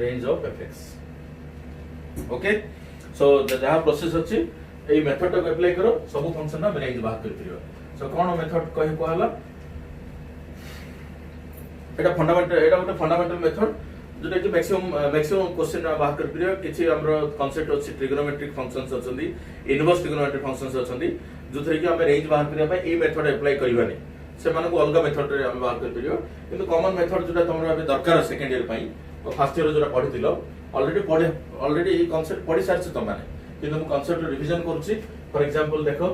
range of fx okay so जहा process अछि एई method को apply करो सब function ना रेंज बाहर कर परियो सो कोन मेथड कहि को हला एटा फंडामेंटल मेथड जोटा कि मैक्सिमम क्वेश्चन बाहर कर परियो किछि हमरो कांसेप्ट अछि ट्रिगोनोमेट्रिक फंक्शंस अछंदी इनवर्स ट्रिगोनोमेट्रिक फंक्शंस अछंदी जोथरे कि हम रेंज बाहर करिया पय ए मेथड अप्लाई करबानी से माने को अलगा मेथड रे हम बाहर कर परियो किंतु कॉमन मेथड जोटा तमरो अबे दरकार सेकंड ईयर पय फर्स्ट ईयर जोटा पढिथिलो ऑलरेडी ई कांसेप्ट पढि सारछ त माने किंतु हम कांसेप्ट रिवीजन करछि फॉर एग्जांपल देखो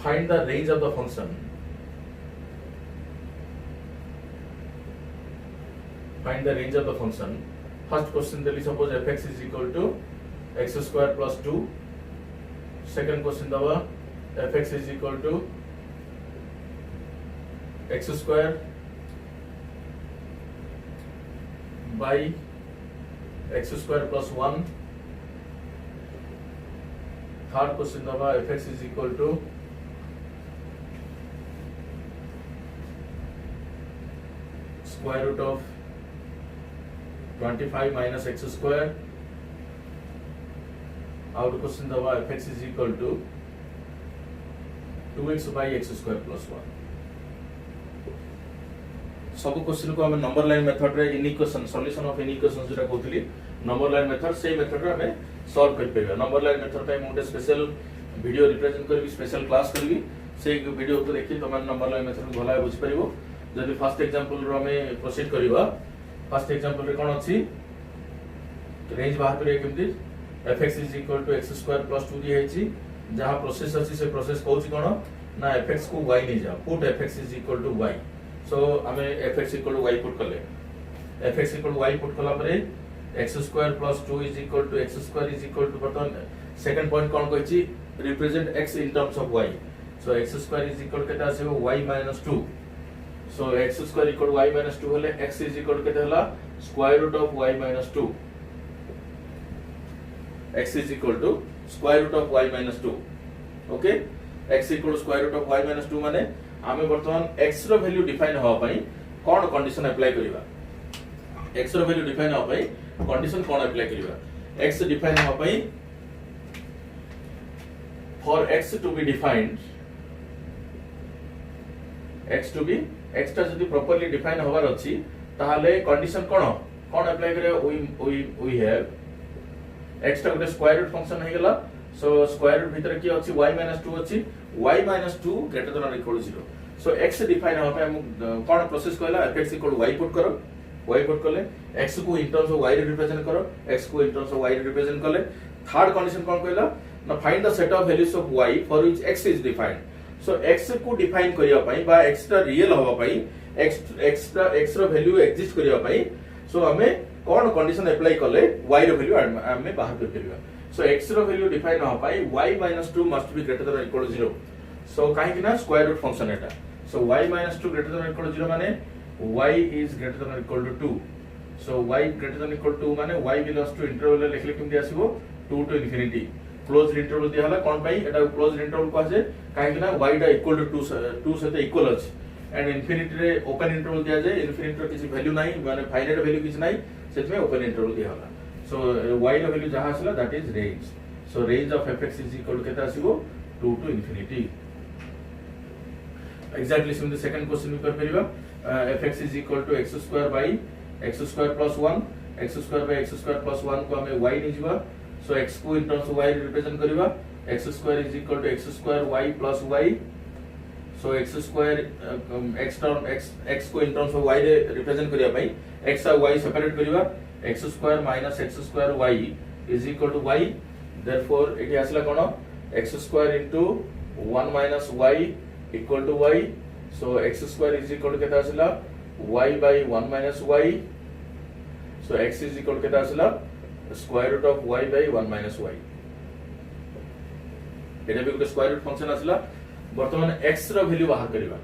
find the range of the function find the range of the function first question deli suppose fx is equal to x square plus 2 second question daba fx is equal to x square by x square plus 1 third question daba fx is equal to square root of 25 minus x square out question दबा fx is equal to 2x by x square plus 1 सब question को हम number line method रे in equation solution of in equation जोटा कहतली number line method से method रे हमें solve कर पेबा नंबर लाइन मेथड पे मोटे स्पेशल वीडियो रिप्रेजेंट करबी स्पेशल क्लास करबी से वीडियो को देखि तुम नंबर लाइन मेथड को भला बुझ परिबो जदि फर्स्ट एग्जांपल रो हमें प्रोसीड करबा फर्स्ट एग्जांपल रे कोन अछि रेंज बाहर करिया केमति fx is equal to x square plus 2 दिया अछि जहां प्रोसेस अछि से प्रोसेस कहउछि कोन ना fx को y नै जा put fx is equal to y सो हमें fx equal to y put करले fx equal to y put कला परे x square plus 2 is equal to x square is equal to बर्तन सेकंड पॉइंट कोन कहछि represent x in terms of y so x square is equal केटा आसे y minus 2 so x square equal to y minus 2 होले x is equal to केते हला square root of y minus 2 x is equal to square root of y minus 2 okay x equal to square root of y minus 2 माने आमे वर्तमान x रो value define होआ पई कोन कंडीशन अप्लाई करिवा x रो वैल्यू डिफाइन होआ पई कंडीशन कोन अप्लाई करिवा x डिफाइन होआ पई for x to be defined x टा जदि प्रॉपर्ली डिफाइन होवार अछि ताहाले कंडीशन कोन अप्लाई करे वी हैव x टा गोटे स्क्वायर रूट फंक्शन हे गेला सो स्क्वायर रूट भीतर की अछि y - 2 अछि y - 2 ग्रेटर देन और इक्वल टू 0 सो x डिफाइन होबा हम कोन प्रोसेस कहला fx इक्वल y पुट करो y पुट करले x को in terms of y represent करो x को in terms of y represent करले थर्ड कंडीशन कोन कहला ना find the set of values of y for which x is defined so x को डिफाइन करिया पई बा x टा रियल होबा पई x रो वैल्यू एग्जिस्ट करिया पई सो हमें कोन कंडीशन अप्लाई करले y रो वैल्यू हमें बाहर कर परिबा सो x रो वैल्यू डिफाइन हो पाई y - 2 must be greater than equal to 0 so काहे कि ना स्क्वायर रूट फंक्शन एटा so y - 2 greater than equal to 0 माने y is greater than equal to 2 so y greater than equal to 2 माने y belongs to interval लिखले केमति आसीबो 2 to infinity closed interval दिया हला कोन पाई एटा closed interval को आसे काहे कि ना y टा इक्वल टू 2 से इक्वल अछि एंड इंफिनिटी रे ओपन इंटरवल दिया जाय इंफिनिटी रो किछि वैल्यू नाही माने फाइनाइट वैल्यू किछि नाही सेतमे ओपन इंटरवल दिया हला सो y रो वैल्यू जहां आसला that is range so range of fx is equal to केता आसीबो 2 to infinity. Exactly same second question we कर परिबा fx is equal to x square by x square plus 1 x square by x square plus 1 को हमें y नहीं जीवा so x को in terms of y represent करिबा x square is equal to x square y plus y so x square x term x को in terms of y रे represent करिया भाई x और y separate करिबा x square minus x square y is equal to y therefore एठी आसला कोन x square into 1 minus y equal to y so x square is equal to केता आसला y by 1 minus y so x is equal to केता आसला square root of y by 1 minus y एटा भी गोटे square root function आसला वर्तमान x रो value बाहर करिवा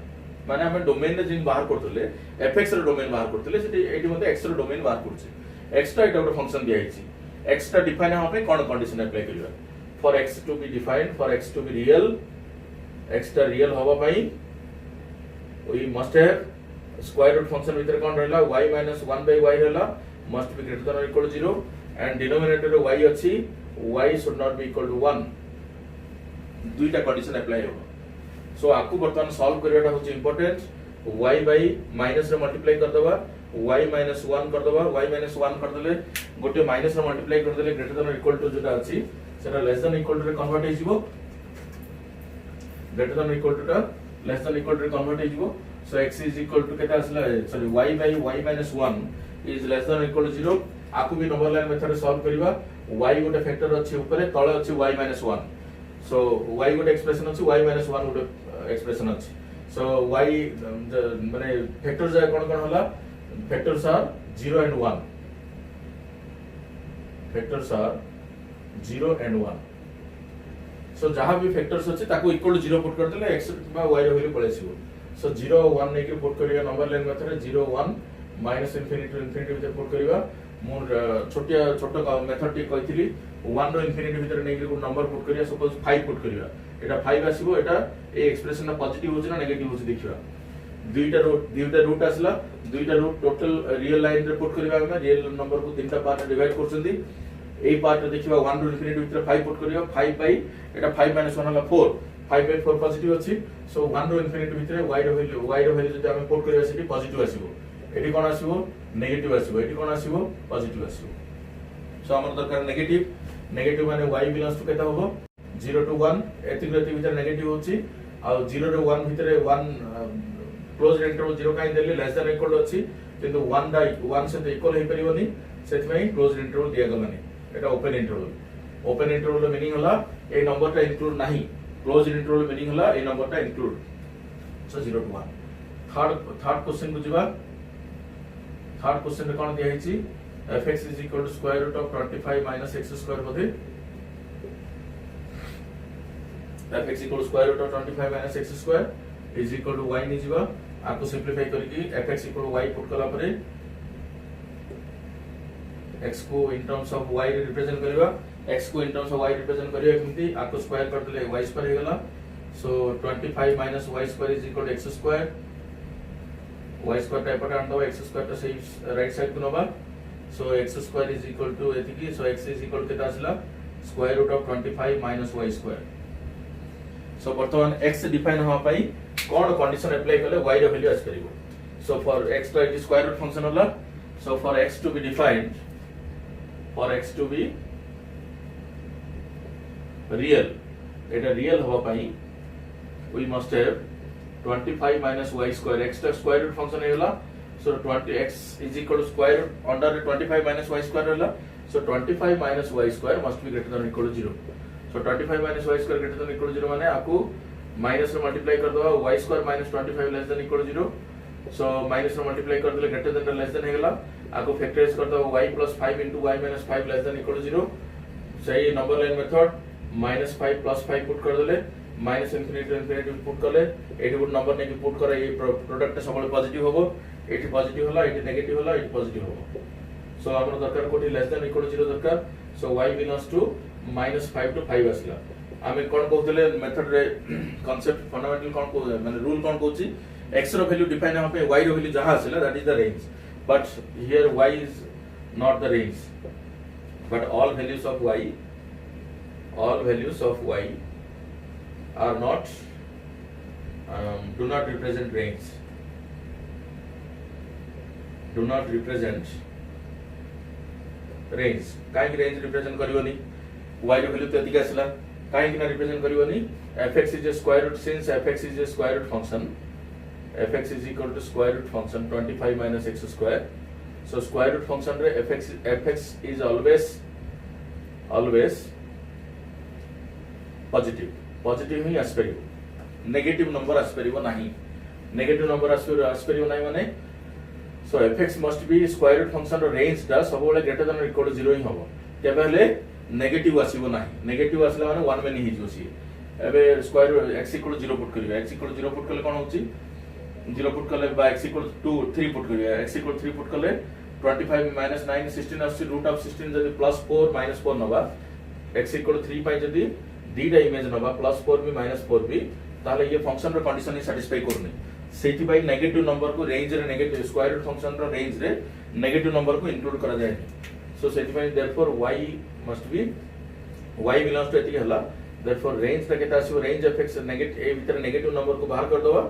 माने हम डोमेन रे जिन बाहर करतले fx रो डोमेन बाहर करतले सेठी एठी मते x रो डोमेन बाहर करछि x टा एटा गोटे फंक्शन दिया हिछि x टा डिफाइन हम पे कोन कंडीशन अप्लाई करिवा for x to be defined for x to be real x टा रियल होबा पई we must have square root function भीतर कोन रहला y minus 1 by y रहला must be greater than or equal to 0 and denominator रे y अछि y should not be equal to 1 दुईटा condition apply हो सो आपको वर्तमान सॉल्व करवाटा होची इंपोर्टेंट y by माइनस रे मल्टीप्लाई कर दबा y minus 1 कर दबा y minus 1 कर देले गोटे माइनस रे मल्टीप्लाई कर देले ग्रेटर देन इक्वल टू जोटा अछि सेटा लेस देन इक्वल टू रे कन्वर्ट हे जिवो ग्रेटर देन इक्वल टू टा लेस देन इक्वल टू रे कन्वर्ट हे जिवो सो x is equal to केता आसला sorry y by y minus 1 is less than or equal to 0 आकु भी नंबर लाइन मेथड सॉल्व करिवा y गोटे फैक्टर अछि ऊपर तळे अछि y minus 1 so y गोटे एक्सप्रेशन अछि y minus 1 गोटे एक्सप्रेशन अछि so y माने फैक्टर जाय कोन कोन होला factors are 0 and 1 factors are 0 and 1 so जहां भी फैक्टर्स अछि ताको इक्वल टू 0 पुट कर देले x बा y रो वैल्यू पळेसिबो so 0 1 ने के पुट करिया number line method 0 1 minus infinity to infinity भीतर पुट करिवा मोर छोटो मेथड टी कहितली 1 रो इन्फिनिटी भीतर नै के नंबर पुट करिया सपोज 5 पुट करिवा एटा 5 आसीबो एटा ए एक्सप्रेशन ना पॉजिटिव होची ना नेगेटिव होची देखिवा दुईटा रूट आसला दुईटा रूट टोटल रियल लाइन रे पुट करिवा हम रियल नंबर को तीनटा पार्ट डिवाइड करछंदी ए पार्ट देखिवा 1 रो इन्फिनिटी भीतर 5 पुट करिवा 5 बाय एटा 5 minus 1 हला 4 5 by 4 पॉजिटिव अछि सो 1 रो इन्फिनिटी भीतर y रो वैल्यू जदि हम पुट करिवा सेठी पॉजिटिव आसीबो एटी कोन आसीबो नेगेटिव आसीबो एटी कोन आसीबो पॉजिटिव आसीबो सो हमर दरकार नेगेटिव माने y बिलोंग्स टू केता होबो 0 to 1 एति भीतर नेगेटिव होची आ 0 to 1 भीतर 1 क्लोज इंटरवल 0 काई देले लेस देन इक्वल अछि किंतु 1 से इक्वल हे परिबोनी सेति में क्लोज इंटरवल दिया गलानी एटा ओपन इंटरवल मीनिंग होला ए नंबर टा इंक्लूड नाही क्लोज इंटरवल मीनिंग होला ए नंबर टा include so 0 to 1 third question को जिबा थर्ड क्वेश्चन रे कोन दिया हिची fx is equal to square root of 25 minus x square Bodhe fx equal to square root of 25 minus x square is equal to y नि जिबा आको simplify करके fx equal to y put कला परे x को in terms of y represent करबा x को in terms of y represent करिया केमती आको स्क्वायर कर देले y स्क्वायर हे गला सो 25 minus y square is equal to x square y square type पर आंदो x square तो सही राइट साइड को नबा so x square is equal to एतिकी so x is equal केता आसला square root of 25 minus y square so वर्तमान x define होआ पई कोन कंडीशन अप्लाई करले y रो वैल्यू आस करिवो so for x तो इट स्क्वायर रूट फंक्शन होला so for x to be defined for x to be real Etah real होआ पई we must have 25 minus y square x ता square root function हेला so 20x is equal to square root under 25 minus y square रहला so 25 minus y square must be greater than or equal to 0 so 25 minus y square greater than or equal to 0 माने आपको minus रे multiply कर दवा y square minus 25 less than equal to 0 so minus रे multiply कर देले greater than less than हेगला आपको factorise कर दवा y plus 5 into y minus 5 less than equal to 0 सही number line method -5 plus 5 put कर देले minus infinity to infinity put करले एटी गुड नंबर ने पुट करे ये प्रोडक्ट सब पॉजिटिव होबो एटी पॉजिटिव होला एटी नेगेटिव होला एटी पॉजिटिव होबो सो हमर दरकार कोठी लेस देन इक्वल टू 0 दरकार सो y बिलोंग्स टू -5 to 5 आसला आमे कोन कहतले मेथड रे कांसेप्ट फंडामेंटल कोन को माने रूल कोन कहूची x रो वैल्यू डिफाइन हम पे y रो वैल्यू जहां आसला that is the range but here y is not the range but all values of y are not do not represent range, do not represent range. काहे range represent करिवनी y ର value तो एतिक आसला काहे कि ना represent करिवनी fx is a square root, since fx is a square root function, fx is equal to square root function 25 minus x square. So square root function रे fx is always positive ही आसपरियो, negative number आसपरियो नाही, negative number आसपरियो नाही माने so fx must be square root function रो range टा सब बेले ग्रेटर देन इक्वल टू 0 ही हबो, केबे हेले नेगेटिव आसीबो नाही, नेगेटिव आसला माने 1 में नहीं हिजो सी एबे square x equal to 0 put करियो, x इक्वल टू 0 पुट कले कोन होची 0 पुट कले बा x इक्वल टू 3 पुट करियो, x इक्वल टू 3 पुट कले 25 minus 9 16 आसी रूट ऑफ 16 जदी प्लस 4 माइनस 4 नबा x इक्वल टू 3 पाई जदी दीटा इमेज नबा प्लस 4 भी माइनस 4 भी ताले ये फंक्शन रो कंडीशन ही सैटिस्फाई करनी, सेति बाई नेगेटिव नंबर को रेंज रे नेगेटिव स्क्वायर रूट फंक्शन रो रेंज रे नेगेटिव नंबर को इंक्लूड करा जाय, सो सेति बाई therefore y must be y belongs to एति हला, देयरफॉर रेंज ता केता आसीबो रेंज fx नेगेटिव ए भीतर नेगेटिव नंबर को बाहर कर दवा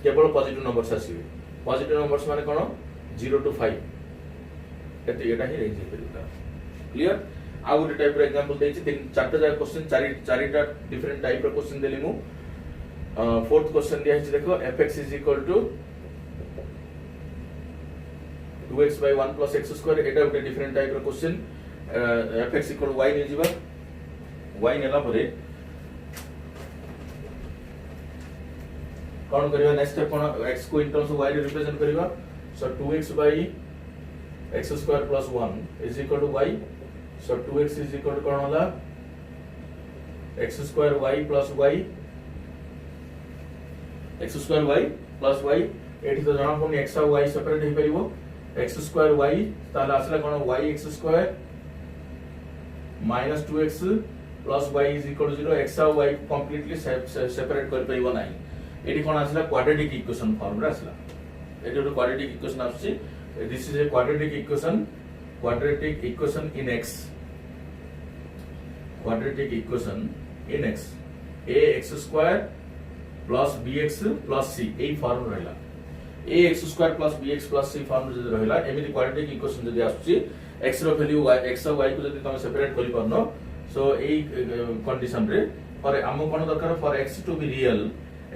केवल पॉजिटिव नंबर्स आसीबे, पॉजिटिव नंबर्स माने कोन 0 to 5 एति एटा ही रेंज हेतै क्लियर। आ गुटे टाइप रो एग्जांपल देछि तीन चारटा जा क्वेश्चन चारिटा डिफरेंट टाइप रो क्वेश्चन देली मु फोर्थ क्वेश्चन दिया है देखो fx is equal to 2x by 1 plus x square, एटा गुटे डिफरेंट टाइप रो question fx equal to y नै जिबा y नेला परे कोन करिवा नेक्स्ट स्टेप कोन x को इन टर्म्स ऑफ y रे रिप्रेजेंट करिवा, so 2x by x square plus 1 is equal to y, so 2x is equal to कोन होला x square y plus y, x square y plus y एठी तो जाना कोन x और y separate हे परिबो, x square y ताला आसला कोन y x square minus 2x plus y is equal to 0, x और y completely separate कर परिबो नाही, एठी कोन आसला क्वाड्रेटिक इक्वेशन फॉर्म रे आसला, एठी तो क्वाड्रेटिक इक्वेशन आसी, this is a quadratic equation in x, quadratic equation in x, ax square plus bx plus c এই ফর্ম রহিলা, ax square plus bx plus c form যদি রহিলা এমিতি quadratic equation যদি আসছে x ର ভ্যালু x और y को যদি তুমি সেপারেট করি পারনো, সো এই কন্ডিশন রে ফর আমো কোন দরকার for x to be real,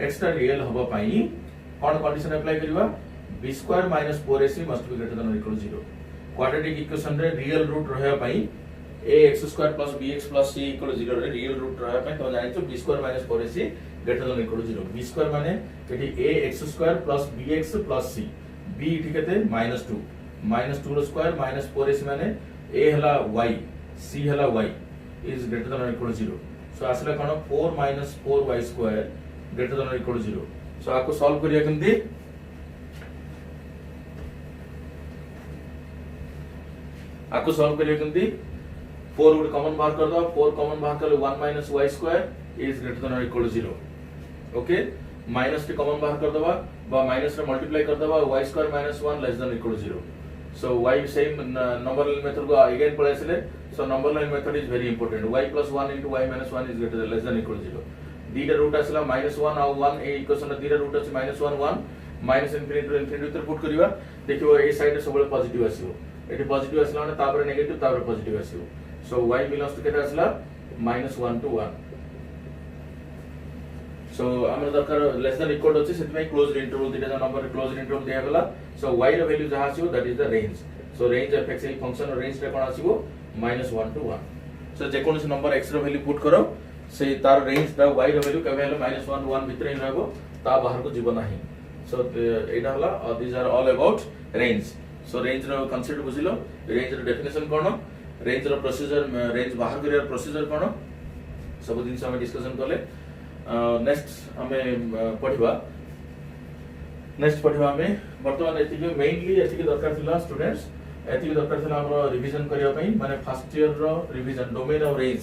x টা রিয়েল হবা পাই কোন কন্ডিশন अप्लाई करिवा b square minus 4ac must be greater than or equal to 0, quadratic equation रे रियल रूट रहया पाई ax square plus bx plus c equal to 0 रे real root रहया पाई तो जानि तो b square minus 4ac greater than or equal to 0, b square माने एठी ax square plus bx plus c, b एठी केते -2 रो स्क्वायर minus 4ac माने a हला y c हला y is greater than or equal to 0, सो आसला कोन 4 minus 4y square greater than or equal to 0, सो आको solve करिया केमती आपको सॉल्व करिए केमती 4 गुड कॉमन बाहर कर दो, 4 कॉमन बाहर कर लो 1 minus y square is greater than or equal to 0, okay minus के कॉमन बाहर कर दबा बा माइनस रे मल्टीप्लाई कर दबा y square minus 1 less than or equal to 0, so y same number line method को अगेन पढ़े इसलिए, so number line method is very important, y plus 1 into y minus 1 is greater than less than or equal to 0, दीटा root आसला -1 और 1 ए equation रे दीटा root अछि -1 1 minus infinity to infinity उतर put करिवा, देखियो ए साइड सब पॉजिटिव आसीबो, एटी पॉजिटिव आसला माने तापर नेगेटिव तापर पॉजिटिव आसीबो, सो y बिलोंग्स टू केटा आसला -1 to 1, सो हमर दरकार लेस देन इक्वल अछि सेति में क्लोज्ड इंटरवल दीटा नंबर क्लोज्ड इंटरवल दिया गला, सो y रो वैल्यू जहा आसीबो that is the range, so range of x ए फंक्शन रो रेंज रे कोन आसीबो -1 to 1, सो जे कोनस नंबर x रो वैल्यू पुट करो से तार रेंज ता y रो वैल्यू केबे हलो -1 to 1 भितर ही रहबो, ता बाहर को जीव नाही, सो एटा हला this are all about range, so range रो कांसेप्ट बुझिलो, रेंज रो डेफिनेशन कोन, रेंज रो प्रोसीजर, रेंज बाहर करियर प्रोसीजर कोन सब दिन से हम डिस्कशन करले, नेक्स्ट हमें पढ़िबा हमें वर्तमान एति के मेनली एति के दरकार थिला स्टूडेंट्स, एति के दरकार थिला हमरो रिवीजन करिया पई माने फर्स्ट ईयर रो रिवीजन डोमेन ऑफ रेंज,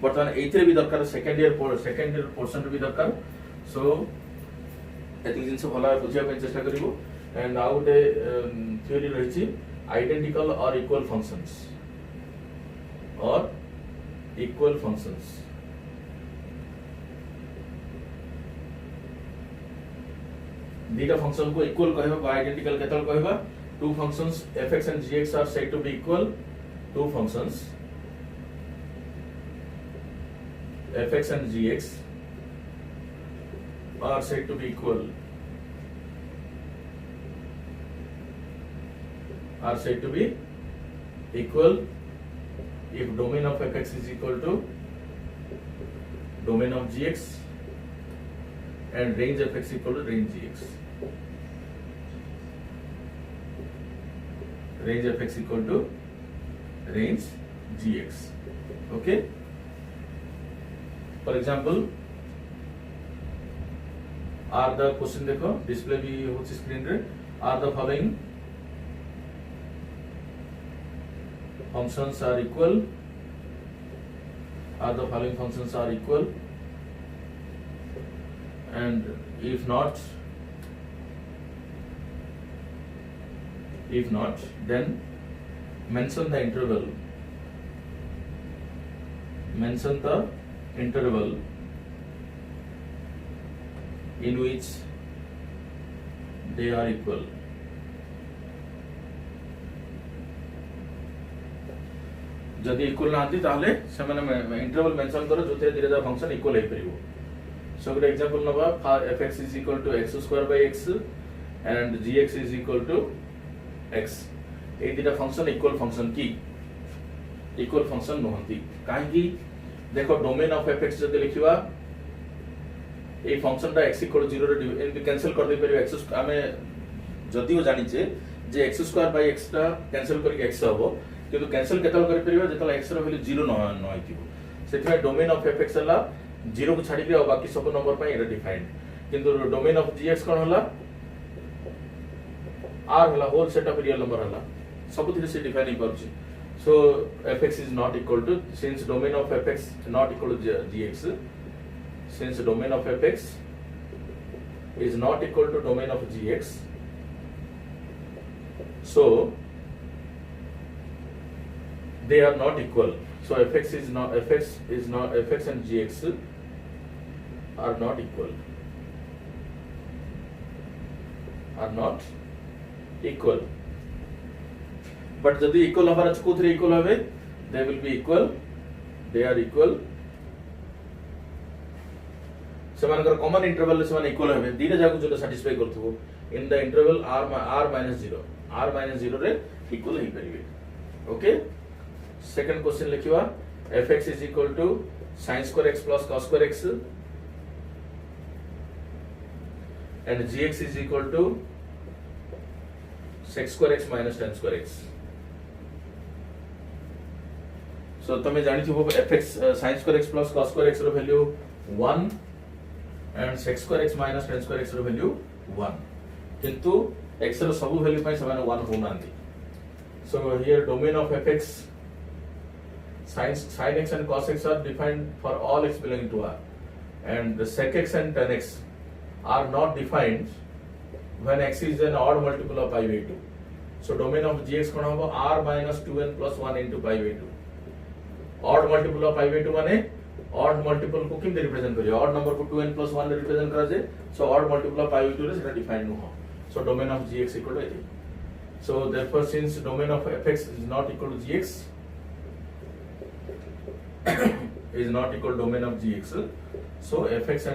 वर्तमान एथिरे भी दरकार सेकंड ईयर पोर्शन भी दरकार, सो एति दिन से भला बुझिया पे चेष्टा करिवो, एंड आउ गोटे थ्योरी रहिछि आइडेंटिकल और इक्वल फंक्शंस दीटा फंक्शन को इक्वल कहबा बा आइडेंटिकल केतल कहबा two functions fx and gx are said to be equal two functions fx and gx are said to be equal if domain of fx is equal to domain of gx and range fx equal to range gx. Range fx equal to range gx. Okay. For example, are the question देखो display भी होती screen रे are the following functions are equal? Are the following functions are equal? And if not, then mention the interval. Mention the interval in which they are equal. जदि equal नांती ताहले सेमाने interval mention करो जोथे दिरे function equal हे परिबो. So good example नबा fx is equal to x square by x and gx is equal to x. ए दिटा function equal function की equal function नहंती काहे की देखो डोमेन ऑफ fx जदि लिखिबा ए फंक्शन दा x इक्वल 0 रे एंड कैंसिल कर दे परिबा x आमे जदि हो जानि जे x स्क्वायर बाय x ता कैंसिल करके x हबो किंतु कैंसिल केतल कर परिबा जेतला x रो वैल्यू 0 न आइतिबो सेथि डोमेन ऑफ fx हला 0 को छाडी के बाकी सब नंबर पय एटा डिफाइंड किंतु डोमेन ऑफ gx कोन हला r हला whole set of real number हला सब थिरे से डिफाइन ही परछि. So fx is not equal to since domain of fx not equal to gx, since domain of fx is not equal to domain of gx, so they are not equal. So fx and gx are not equal. But जदि equal हबार अछि कोथरे equal हबे they will be equal, they are equal. सेमानकर common interval ले सेमान equal हबे दीटा जाको जोटा सैटिस्फाई करथबो इन द इंटरवल r - 0 रे इक्वल हे परिबे. ओके. सेकंड क्वेश्चन लिखिबा fx is equal to sin square x plus cos square x and gx is equal to sec square x minus tan square x. So तमे जानि थिबो fx sin square x plus cos square x रो value 1 and sec square x minus tan square x रो value 1 किंतु x रो सब value पय समान 1 हो नांती. So here domain of fx sin x and cos x are defined for all x belonging to r, and the sec x and tan x are not defined when x is an odd multiple of pi by 2. So domain of gx कोन होबो r minus 2n plus 1 into pi by 2. Odd multiple of pi by 2 माने odd multiple को किम represent करियो odd number को 2n plus 1 represent करा जे. So odd multiple of pi by 2 रे सेटा define न हो. So domain of gx equal to 8. So therefore since domain of fx is not equal to gx is not equal to domain of gx, so fx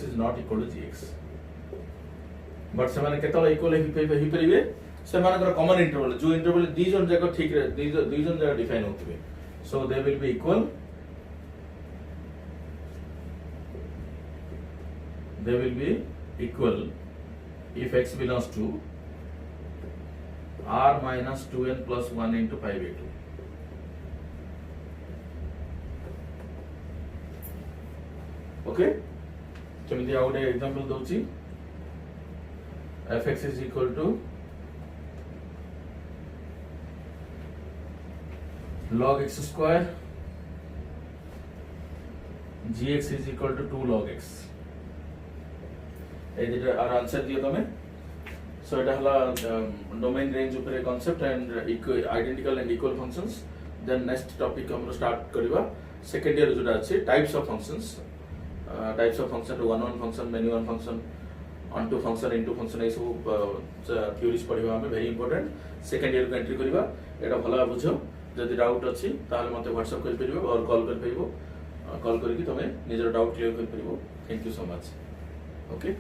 is not equal to gx. But सेमाने केतला equal हे परिबे सेमानकर common interval जो interval दी जन जगह ठीक रे दी जन जगह डिफाइन होतबे. So they will be equal. They will be equal if x belongs to r minus 2n plus 1 into pi by 2. Okay. केमिति आ गोटे example Dochi fx is equal to log x square, gx is equal to 2 log x. ए जेटा आर answer दियो तमे. So एटा हला domain range ऊपर concept and identical and equal functions. Then next topic हम स्टार्ट करबा सेकंड ईयर जोटा अछि types of functions. Types of function, one function, many one function, onto function into function ए सब theories पढ़िबा हमें very important second year को entry करबा एटा भला बुझो जदि डाउट अछि ताले मते व्हाट्सएप कर परिबो और कॉल कर परिबो कॉल करके तमे निजर डाउट क्लियर कर परिबो thank you so much okay